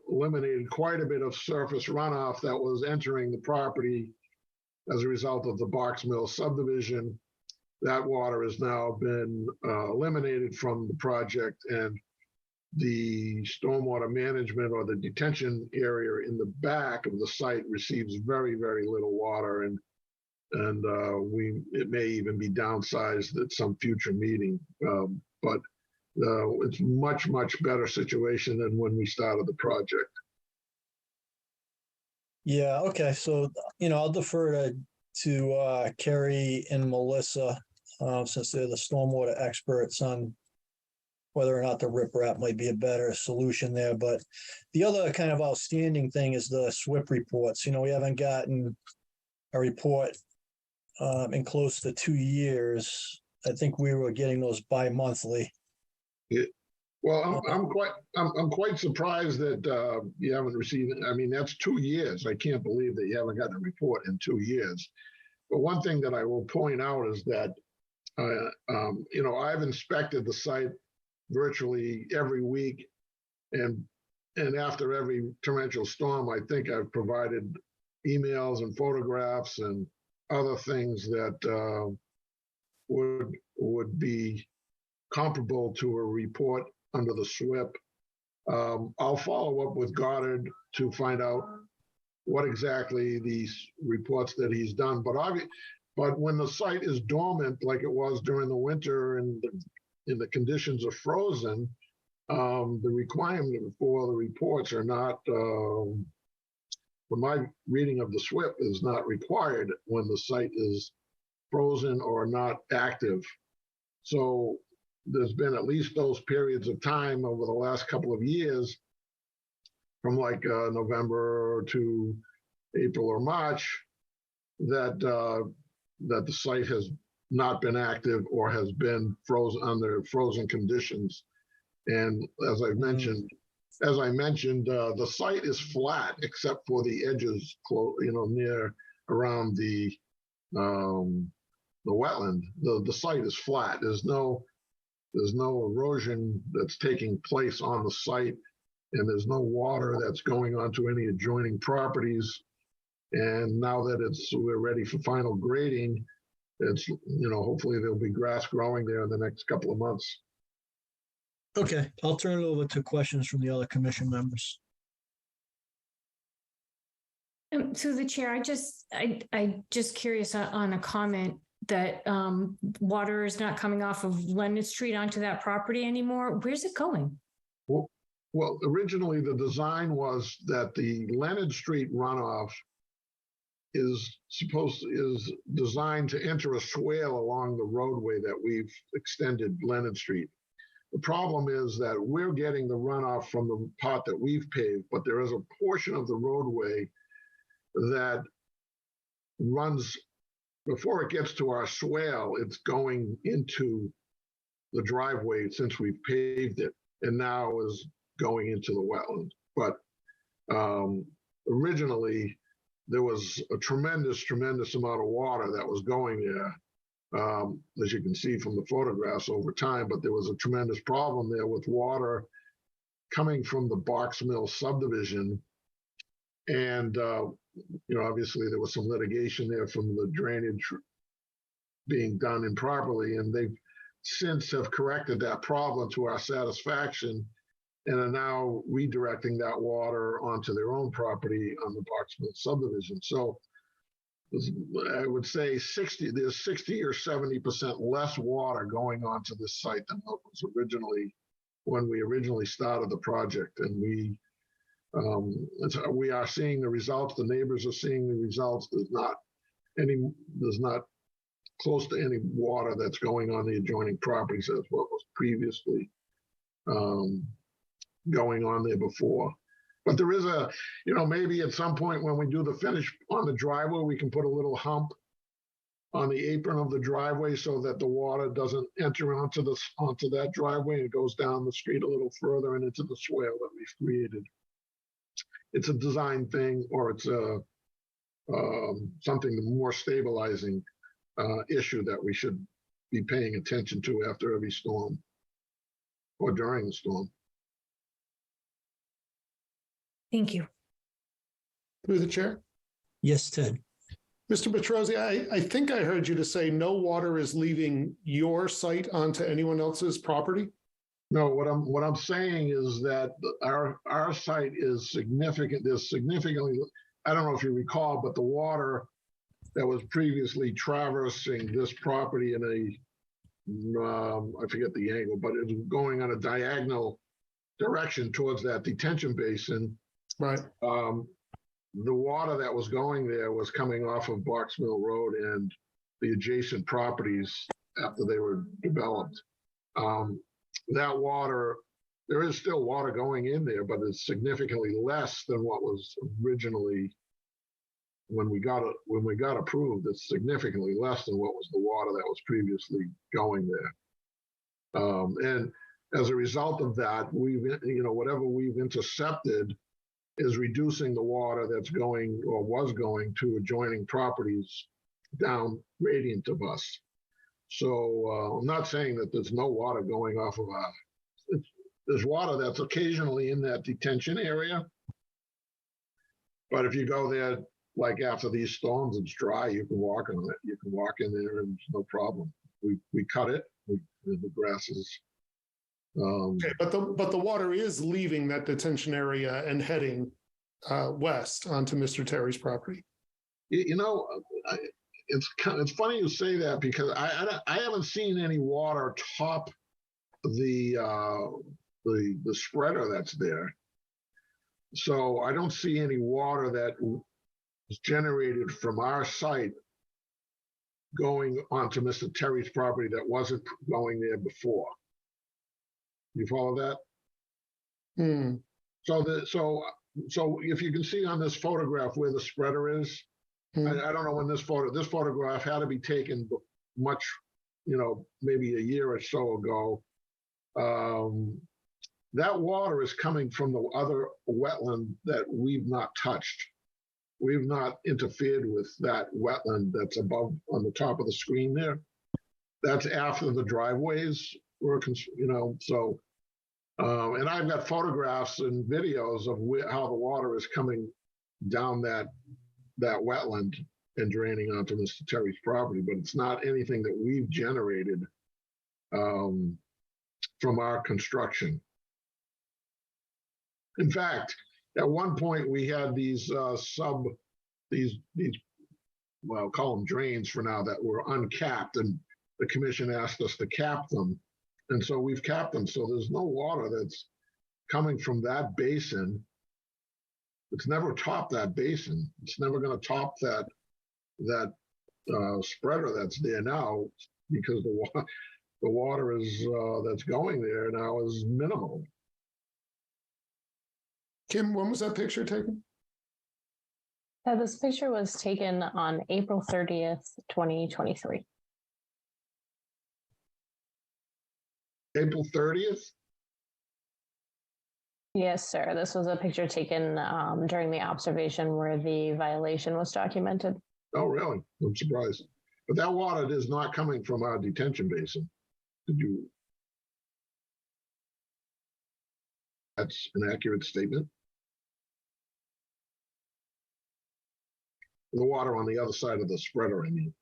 eliminated quite a bit of surface runoff that was entering the property as a result of the Box Mill subdivision. That water has now been eliminated from the project, and the stormwater management or the detention area in the back of the site receives very, very little water, and it may even be downsized at some future meeting. But it's much, much better situation than when we started the project. Yeah, okay, so, I'll defer to Carrie and Melissa, since they're the stormwater experts on whether or not the riprap might be a better solution there. But the other kind of outstanding thing is the SWIP reports. We haven't gotten a report in close to 2 years. I think we were getting those bi-monthly. Yeah. Well, I'm quite surprised that you haven't received it. I mean, that's 2 years. I can't believe that you haven't gotten a report in 2 years. But one thing that I will point out is that, I've inspected the site virtually every week, and after every torrential storm, I think I've provided emails and photographs and other things that would be comparable to a report under the SWIP. I'll follow up with Goddard to find out what exactly these reports that he's done. But when the site is dormant, like it was during the winter and the conditions are frozen, the requirement for the reports are not, from my reading of the SWIP, is not required when the site is frozen or not active. So there's been at least those periods of time over the last couple of years, from like November to April or March, that the site has not been active or has been frozen under frozen conditions. And as I mentioned, the site is flat except for the edges, near around the wetland. The site is flat. There's no erosion that's taking place on the site, and there's no water that's going onto any adjoining properties. And now that we're ready for final grading, it's, hopefully there'll be grass growing there in the next couple of months. Okay, I'll turn it over to questions from the other commission members. To the chair, I just curious on a comment that water is not coming off of Leonard Street onto that property anymore. Where's it going? Well, originally the design was that the Leonard Street runoff is designed to enter a swale along the roadway that we've extended Leonard Street. The problem is that we're getting the runoff from the part that we've paved, but there is a portion of the roadway that runs, before it gets to our swale, it's going into the driveway since we've paved it, and now is going into the wetland. But originally, there was a tremendous amount of water that was going there, as you can see from the photographs over time. But there was a tremendous problem there with water coming from the Box Mill subdivision. And, obviously there was some litigation there from the drainage being done improperly. And they've since have corrected that problem to our satisfaction, and are now redirecting that water onto their own property on the Box Mill subdivision. So I would say there's 60 or 70% less water going onto this site than what was originally, when we originally started the project. And we are seeing the results. The neighbors are seeing the results. There's not close to any water that's going on the adjoining properties as what was previously going on there before. But there is maybe at some point when we do the finish on the driveway, we can put a little hump on the apron of the driveway so that the water doesn't enter onto that driveway, and it goes down the street a little further and into the swale that we've created. It's a design thing, or it's something more stabilizing issue that we should be paying attention to after every storm or during the storm. Thank you. Through the chair. Yes, Ted. Mr. Petrosi, I think I heard you to say no water is leaving your site onto anyone else's property. No, what I'm saying is that our site is significant. There's significantly, I don't know if you recall, but the water that was previously traversing this property in I forget the angle, but it was going on a diagonal direction towards that detention basin. Right. The water that was going there was coming off of Box Mill Road and the adjacent properties after they were developed. That water, there is still water going in there, but it's significantly less than what was originally when we got approved. It's significantly less than what was the water that was previously going there. And as a result of that, whatever we've intercepted is reducing the water that's going or was going to adjoining properties down gradient of us. So I'm not saying that there's no water going off of there's water that's occasionally in that detention area. But if you go there, like after these storms, it's dry, you can walk on it. You can walk in there and it's no problem. We cut it, the grass is. Okay, but the water is leaving that detention area and heading west onto Mr. Terry's property. It's funny you say that because I haven't seen any water top the spreader that's there. So I don't see any water that is generated from our site going onto Mr. Terry's property that wasn't going there before. You follow that? Hmm. So if you can see on this photograph where the spreader is, I don't know when this photograph had to be taken much, maybe a year or so ago. That water is coming from the other wetland that we've not touched. We've not interfered with that wetland that's above on the top of the screen there. That's after the driveways were, so. And I've got photographs and videos of how the water is coming down that wetland and draining onto Mr. Terry's property, but it's not anything that we've generated from our construction. In fact, at one point we had these call them drains for now, that were uncapped, and the commission asked us to cap them. And so we've capped them. So there's no water that's coming from that basin. It's never topped that basin. It's never going to top that spreader that's there now, because the water is that's going there now is minimal. Kim, when was that picture taken? This picture was taken on April 30th, 2023. April 30th? Yes, sir. This was a picture taken during the observation where the violation was documented. Oh, really? I'm surprised. But that water is not coming from our detention basin. That's an accurate statement? The water on the other side of the spreader, I mean.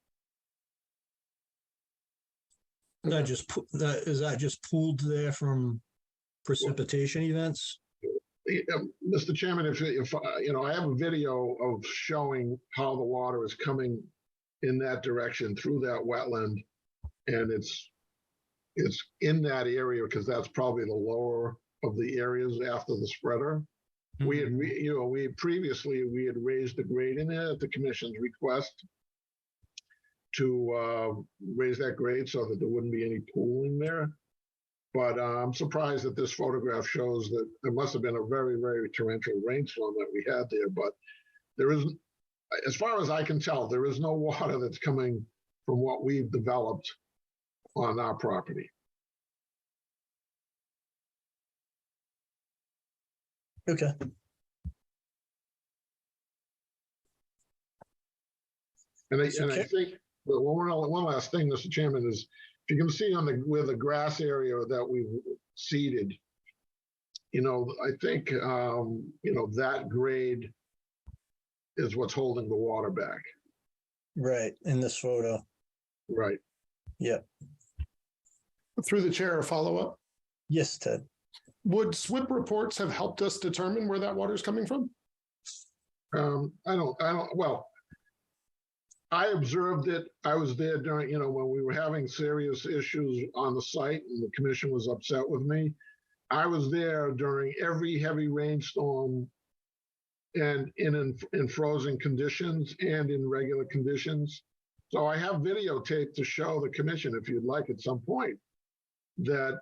Is that just pooled there from precipitation events? Mr. Chairman, if I have a video of showing how the water is coming in that direction through that wetland, and it's in that area because that's probably the lower of the areas after the spreader. Mm-hmm. We had raised the grade in there at the commission's request to raise that grade so that there wouldn't be any pooling there. But I'm surprised that this photograph shows that there must have been a very, very torrential rainstorm that we had there. But there isn't, as far as I can tell, there is no water that's coming from what we've developed on our property. Okay. And I think one last thing, Mr. Chairman, is if you can see on where the grass area that we've seeded, I think that grade is what's holding the water back. Right, in this photo. Right. Yeah. Through the chair, a follow-up? Yes, Ted. Would SWIP reports have helped us determine where that water is coming from? Well, I observed it. I was there during, when we were having serious issues on the site and the commission was upset with me. I was there during every heavy rainstorm and in frozen conditions and in regular conditions. So I have videotape to show the commission, if you'd like at some point, that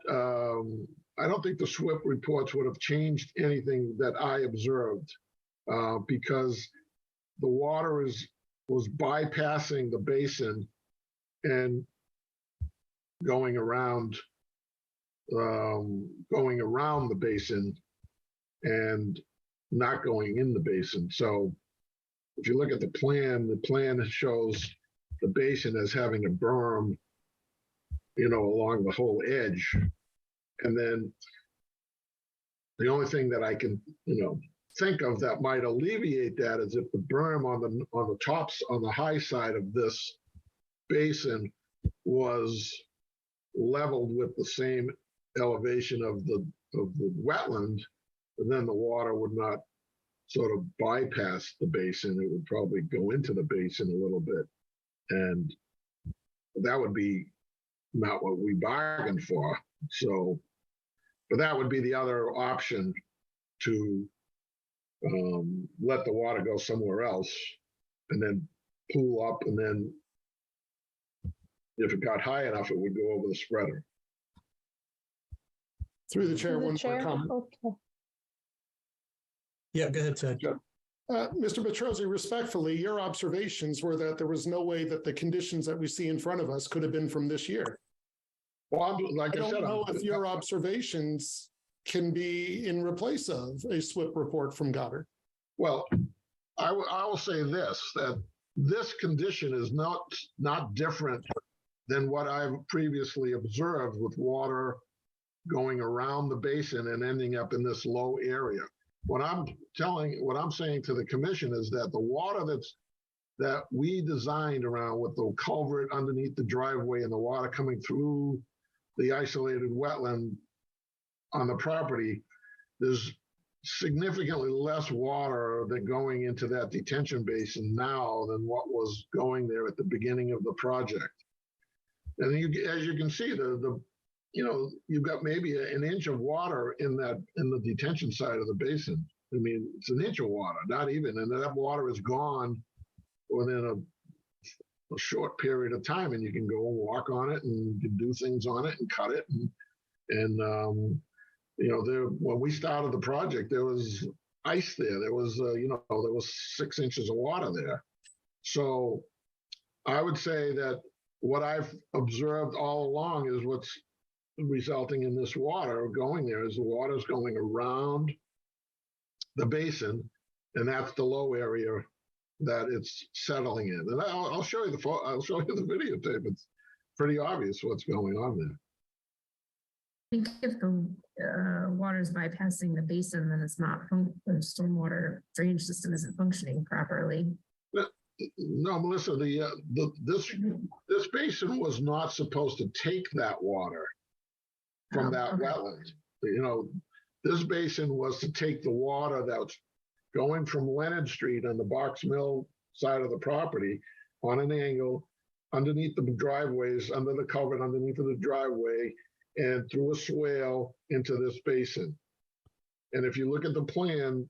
I don't think the SWIP reports would have changed anything that I observed because the water was bypassing the basin and going around the basin and not going in the basin. So if you look at the plan shows the basin as having a berm, along the whole edge. And then the only thing that I can, think of that might alleviate that is if the berm on the high side of this basin was leveled with the same elevation of the wetland, and then the water would not sort of bypass the basin. It would probably go into the basin a little bit. And that would be not what we bargained for. So, but that would be the other option to let the water go somewhere else and then pool up. And then if it got high enough, it would go over the spreader. Through the chair, one more comment. Okay. Yeah, go ahead, Ted. Mr. Petrosi, respectfully, your observations were that there was no way that the conditions that we see in front of us could have been from this year. Well, like I I said, don't know if your observations can be in replace of a SWIP report from Goddard. Well, I will say this, that this condition is not different than what I've previously observed with water going around the basin and ending up in this low area. What I'm saying to the commission is that the water that we designed around with the culvert underneath the driveway and the water coming through the isolated wetland on the property, there's significantly less water that going into that detention basin now than what was going there at the beginning of the project. And as you can see, you've got maybe an inch of water in the detention side of the basin. I mean, it's an inch of water, not even, and that water is gone within a short period of time, and you can go and walk on it and you can do things on it and cut it. When we started the project, there was ice there. There was 6 inches of water there. So I would say that what I've observed all along is what's resulting in this water going there is the water's going around the basin, and that's the low area that it's settling in. And I'll show you I'll show you the videotape. It's pretty obvious what's going on there. I think if the water is bypassing the basin, then it's not, the stormwater drainage system isn't functioning properly. No, Melissa, this basin was not supposed to take that water from that wetland. This basin was to take the water that's going from Leonard Street on the Box Mill side of the property on an angle underneath the driveways, under the culvert, underneath of the driveway, and through a swale into this basin. And if you look at the plan,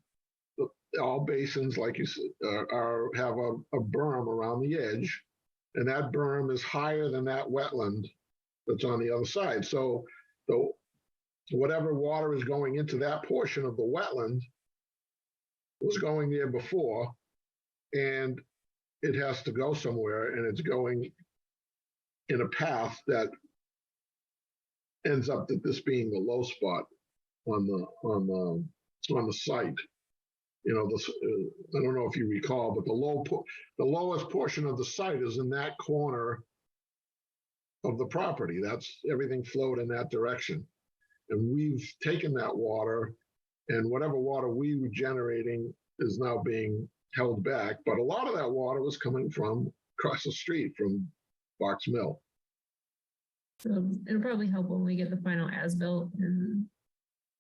all basins, like you said, have a berm around the edge, and that berm is higher than that wetland that's on the other side. So whatever water is going into that portion of the wetland was going there before, and it has to go somewhere, and it's going in a path that ends up that this being the low spot on the site. I don't know if you recall, but the lowest portion of the site is in that corner of the property. That's everything flowed in that direction. And we've taken that water, and whatever water we were generating is now being held back. But a lot of that water was coming from across the street from Box Mill. So it'll probably help when we get the final as-built.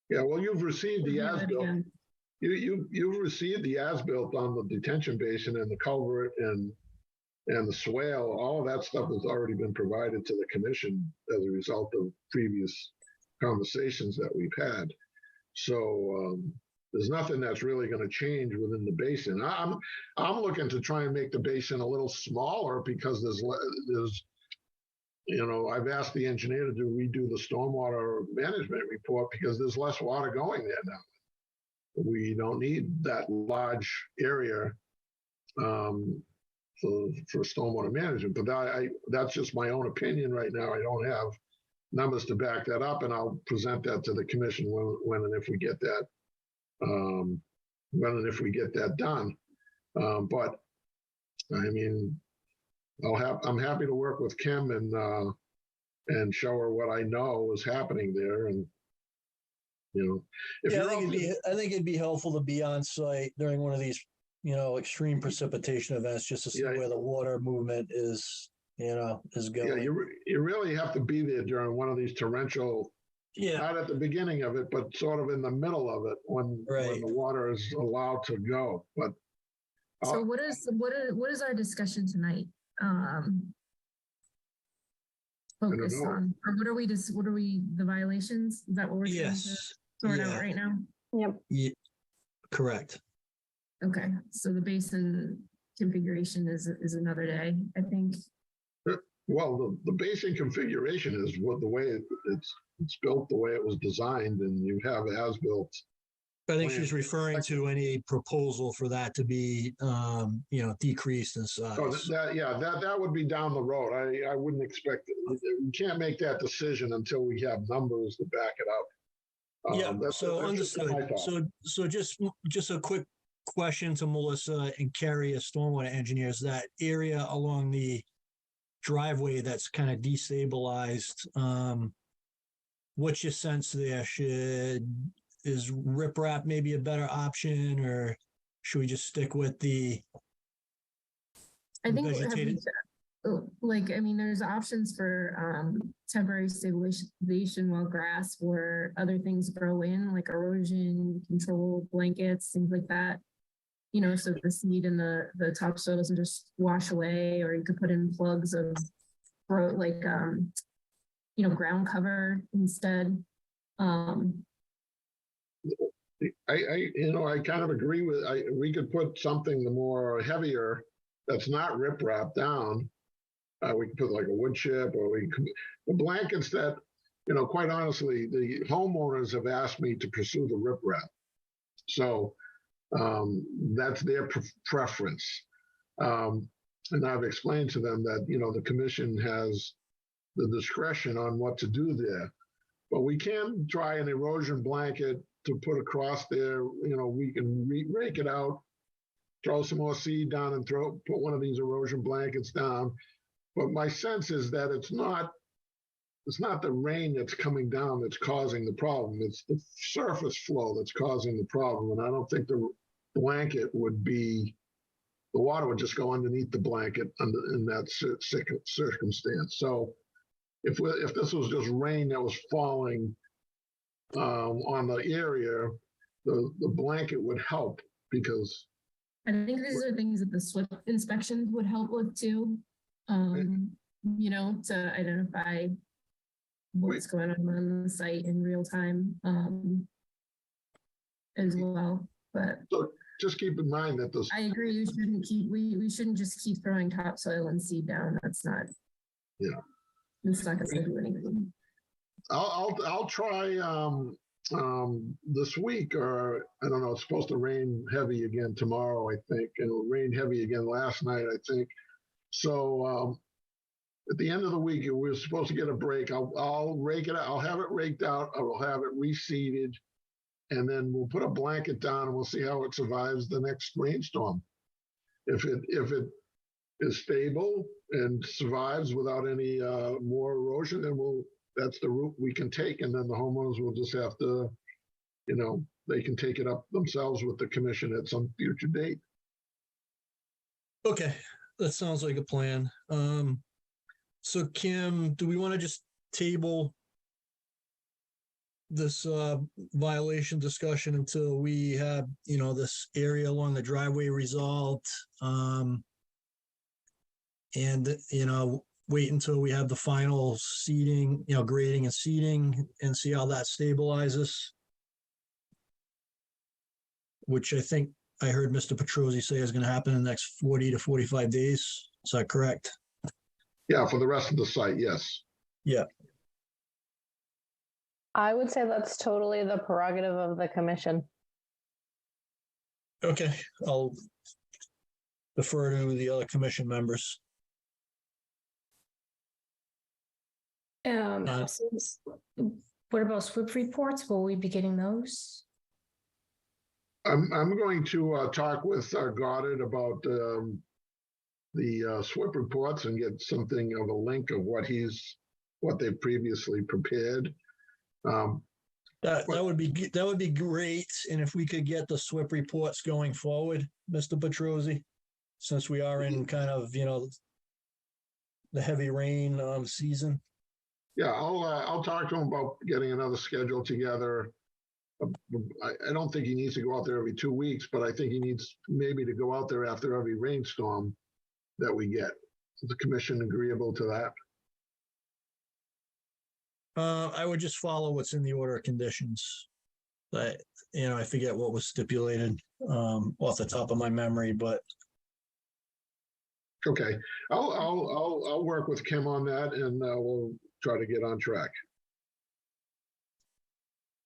Yeah, well, you've received the as-built. You've received the as-built on the detention basin and the culvert and and the swale, all of that stuff has already been provided to the commission as a result of previous conversations that we've had. So there's nothing that's really going to change within the basin. I'm looking to try and make the basin a little smaller because there's I've asked the engineer to redo the stormwater management report because there's less water going there now. We don't need that large area for stormwater management, but that's just my own opinion right now. I don't have numbers to back that up, and I'll present that to the commission when and if we get that done. But I mean, I'm happy to work with Kim and show her what I know is happening there, and if Yeah, you're I think it'd be helpful to be on site during one of these, extreme precipitation events, just to see where the water movement is going. Yeah, you really have to be there during one of these torrential, not at the beginning of it, but sort of in the middle of it when the water is allowed to go. But so what is our discussion tonight? Focused on, or what are we the violations? Is that what we're trying to sort out right now? Yep. Yeah, correct. Okay, so the basin configuration is another day, I think. Well, the basic configuration is the way it's built, the way it was designed, and you have as-built. I think she's referring to any proposal for that to be, decreased in size. Oh, that would be down the road. I wouldn't expect it. We can't make that decision until we have numbers to back it up. Yeah, so understood. So just a quick question to Melissa and Carrie as stormwater engineers. That area along the driveway that's kind of destabilized, what's your sense there? Is riprap maybe a better option, or should we just stick with the I think vegetated? There's options for temporary stabilization while grass or other things grow in, like erosion control blankets, things like that. So the seed in the topsoil doesn't just wash away, or you could put in plugs of ground cover instead. I kind of agree with. We could put something more heavier that's not riprap down. We could put like a wood chip, or the blankets that, quite honestly, the homeowners have asked me to pursue the riprap. So that's their preference. And I've explained to them that, the commission has the discretion on what to do there. But we can try an erosion blanket to put across there. We can rake it out, throw some more seed down, and put one of these erosion blankets down. But my sense is that it's not the rain that's coming down that's causing the problem. It's the surface flow that's causing the problem. And I don't think the blanket the water would just go underneath the blanket in that circumstance. So if this was just rain that was falling on the area, the blanket would help, because I think these are things that the SWIP inspections would help with too. To identify what's going on the site in real time as well. But so just keep in mind that I agree. We shouldn't just keep throwing topsoil and seed down. That's not. Yeah. It's not going to do anything. I'll try this week, or I don't know. It's supposed to rain heavy again tomorrow, I think, and it'll rain heavy again last night, I think. So at the end of the week, we're supposed to get a break. I'll rake it out. I'll have it raked out. I will have it reseeded, and then we'll put a blanket down, and we'll see how it survives the next rainstorm. If it is stable and survives without any more erosion, then that's the route we can take, and then the homeowners will just have to, they can take it up themselves with the commission at some future date. Okay, that sounds like a plan. So Kim, do we want to just table this violation discussion until we have, this area along the driveway resolved? and, wait until we have the final seating, grading and seating and see how that stabilizes. Which I think I heard Mr. Petrosi say is going to happen in the next 40 to 45 days. Is that correct? Yeah, for the rest of the site, yes. Yeah. I would say that's totally the prerogative of the commission. Okay, I'll defer to the other commission members. What about SWIP reports? Will we be getting those? I'm going to talk with Goddard about the SWIP reports and get something of a link of what they've previously prepared. That would be great. And if we could get the SWIP reports going forward, Mr. Petrosi, since we are in kind of, the heavy rain season. Yeah, I'll talk to him about getting another schedule together. I don't think he needs to go out there every 2 weeks, but I think he needs maybe to go out there after every rainstorm that we get. Is the commission agreeable to that? I would just follow what's in the order of conditions. But, I forget what was stipulated off the top of my memory, but. Okay, I'll work with Kim on that and we'll try to get on track.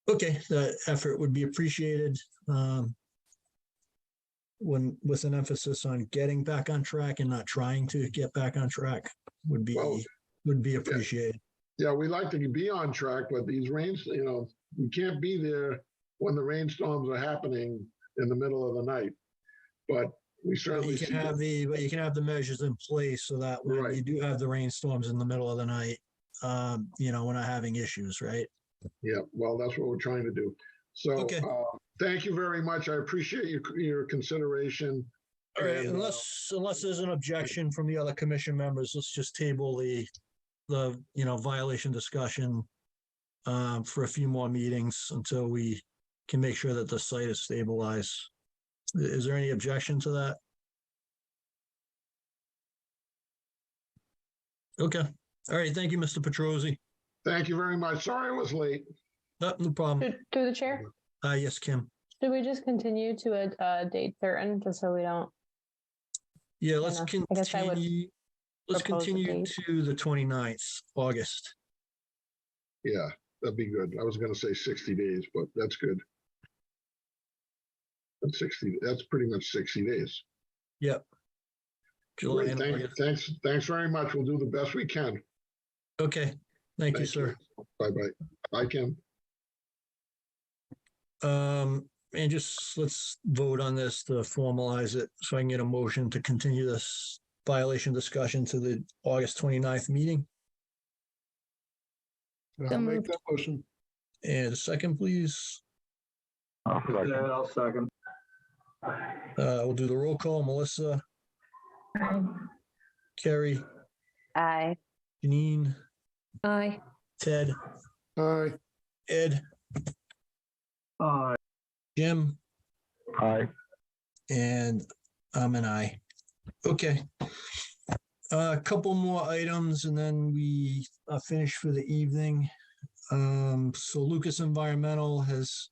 Okay, that effort would be appreciated. With an emphasis on getting back on track and not trying to get back on track would be appreciated. Yeah, we like to be on track, but these rains, we can't be there when the rainstorms are happening in the middle of the night. But we certainly you can have the measures in place so that when you do have the rainstorms in the middle of the night, we're not having issues, right? Yeah, well, that's what we're trying to do. So thank you very much. I appreciate your consideration. All right, unless there's an objection from the other commission members, let's just table the violation discussion for a few more meetings until we can make sure that the site is stabilized. Is there any objection to that? Okay. All right. Thank you, Mr. Petrosi. Thank you very much. Sorry I was late. No problem. Through the chair? Yes, Kim. Should we just continue to a date certain, just so we don't? Yeah, let's continue. Let's continue to the 29th, August. Yeah, that'd be good. I was going to say 60 days, but that's good. That's 60. That's pretty much 60 days. Yep. July and August. Thanks very much. We'll do the best we can. Okay. Thank you, sir. Bye-bye. Bye, Kim. And just let's vote on this to formalize it so I can get a motion to continue this violation discussion to the August 29th meeting. I'll make that motion. And a second, please. I'll second. We'll do the roll call. Melissa. Aye. Carrie. Aye. Janine. Aye. Ted. Aye. Ed. Aye. Jim. Aye. And I'm an aye. Okay. A couple more items and then we finish for the evening. So Lucas Environmental has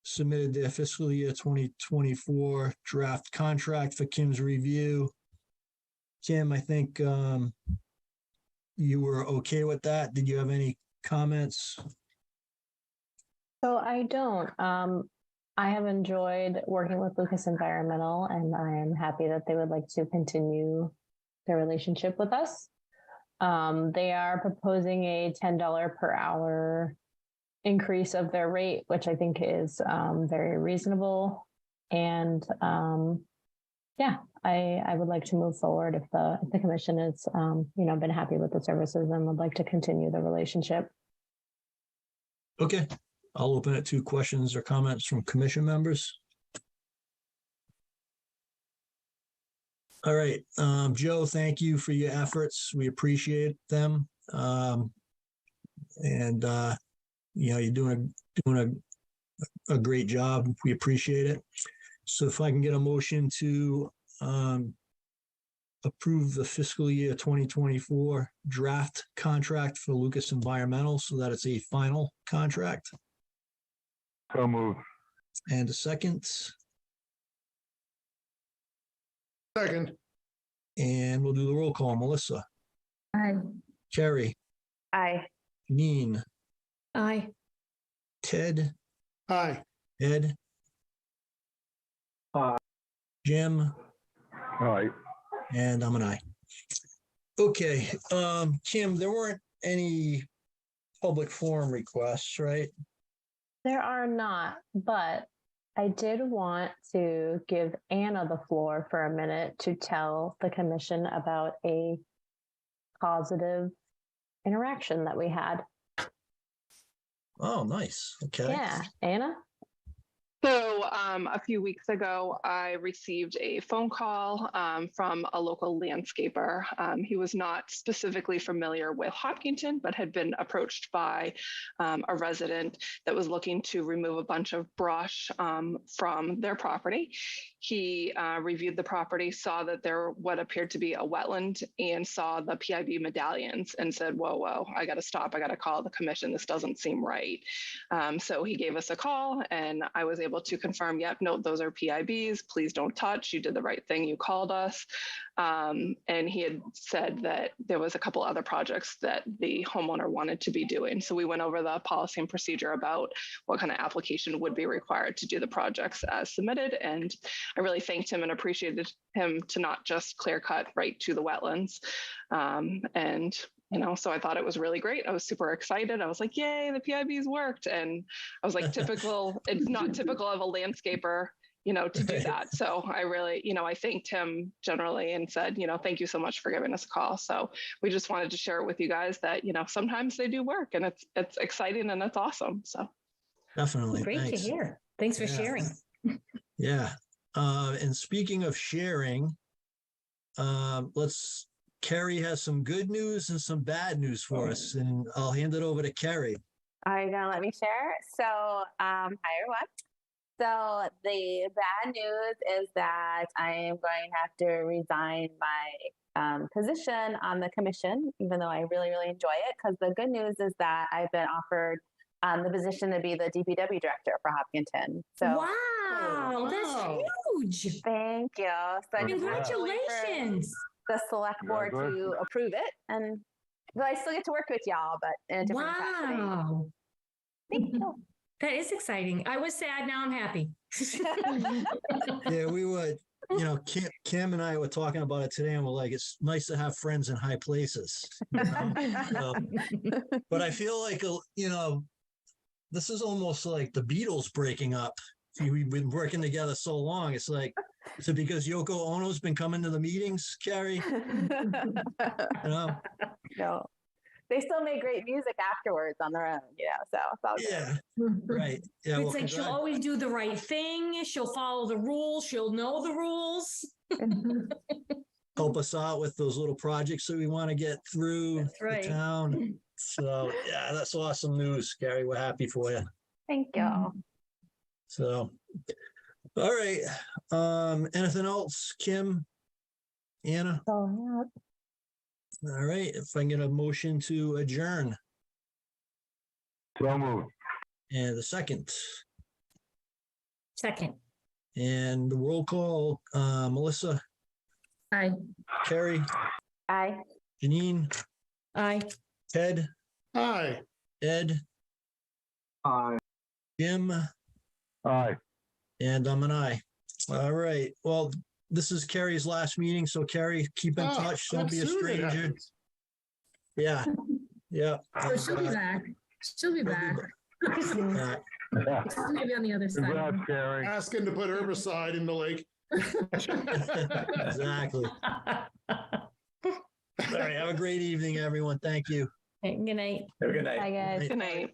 submitted their fiscal year 2024 draft contract for Kim's review. Kim, I think you were okay with that. Did you have any comments? So I don't. I have enjoyed working with Lucas Environmental, and I am happy that they would like to continue their relationship with us. They are proposing a $10 per hour increase of their rate, which I think is very reasonable. And yeah, I would like to move forward if the commission has been happy with the services and would like to continue the relationship. Okay, I'll open it to questions or comments from commission members. All right, Joe, thank you for your efforts. We appreciate them. You're doing a great job. We appreciate it. So if I can get a motion to approve the fiscal year 2024 draft contract for Lucas Environmental so that it's a final contract. So moved. And a second. Second. And we'll do the roll call. Melissa, Aye. Carrie, Aye. Janine, Aye. Ted, Aye. Ed, Jim, All right. and I'm an aye. Okay, Kim, there weren't any public forum requests, right? There are not, but I did want to give Anna the floor for a minute to tell the commission about a positive interaction that we had. Oh, nice. Okay. Yeah, Anna? So a few weeks ago, I received a phone call from a local landscaper. He was not specifically familiar with Hopkinton, but had been approached by a resident that was looking to remove a bunch of brush from their property. He reviewed the property, saw that there what appeared to be a wetland, and saw the PIB medallions and said, whoa, I got to stop. I got to call the commission. This doesn't seem right. So he gave us a call, and I was able to confirm, yep, no, those are PIBs. Please don't touch. You did the right thing. You called us. And he had said that there was a couple other projects that the homeowner wanted to be doing. So we went over the policy and procedure about what kind of application would be required to do the projects as submitted. And I really thanked him and appreciated him to not just clear cut right to the wetlands. So I thought it was really great. I was super excited. I was like, yay, the PIBs worked. And I was like, it's not typical of a landscaper, to do that. So I really, I thanked him generally and said, thank you so much for giving us a call. So we just wanted to share it with you guys that, sometimes they do work, and it's exciting and it's awesome. So Definitely. Great Thanks. to hear. Thanks for Yeah. sharing. Yeah. And speaking of sharing, Carrie has some good news and some bad news for us, and I'll hand it over to Carrie. Are you gonna let me share? So, hi everyone. So the bad news is that I am going to have to resign my position on the commission, even though I really, really enjoy it. Because the good news is that I've been offered the position to be the DPW director for Hopkinton. So, Wow, that's huge. Thank you. So I just waiting for Congratulations. the select board to approve it, and I still get to work with y'all, but in a different capacity. Wow. Thank you. That is exciting. I was sad. Now I'm happy. Yeah, we would. Kim and I were talking about it today, and we're like, it's nice to have friends in high places. But I feel like, this is almost like the Beatles breaking up. We've been working together so long. It's like, is it because Yoko Ono's been coming to the meetings, Carrie? No, they still make great music afterwards on their own, so it's all good. Yeah, right. Yeah, It's like she'll always do the right thing. She'll follow the rules. She'll know the rules. help us out with those little projects that we want to get through right. the town. So yeah, that's awesome news, Carrie. We're happy for you. Thank you. So, all right. Anything else, Kim, Anna? Oh, All right. If I can get a motion to adjourn. So moved. And the second. Second. And the roll call, Melissa. Aye. Carrie. Aye. Janine. Aye. Ted. Aye. Ed. Aye. Jim. Aye. And I'm an aye. All right. Well, this is Carrie's last meeting, so Carrie, keep in touch. Don't be a stranger. Yeah. Yeah. So she'll be back. She'll be back. Maybe on the other side. Congrats, Carrie. Asking to put herbicide in the lake. Exactly. All right. Have a great evening, everyone. Thank you. Good night. Have a good night. Bye, guys. Good night.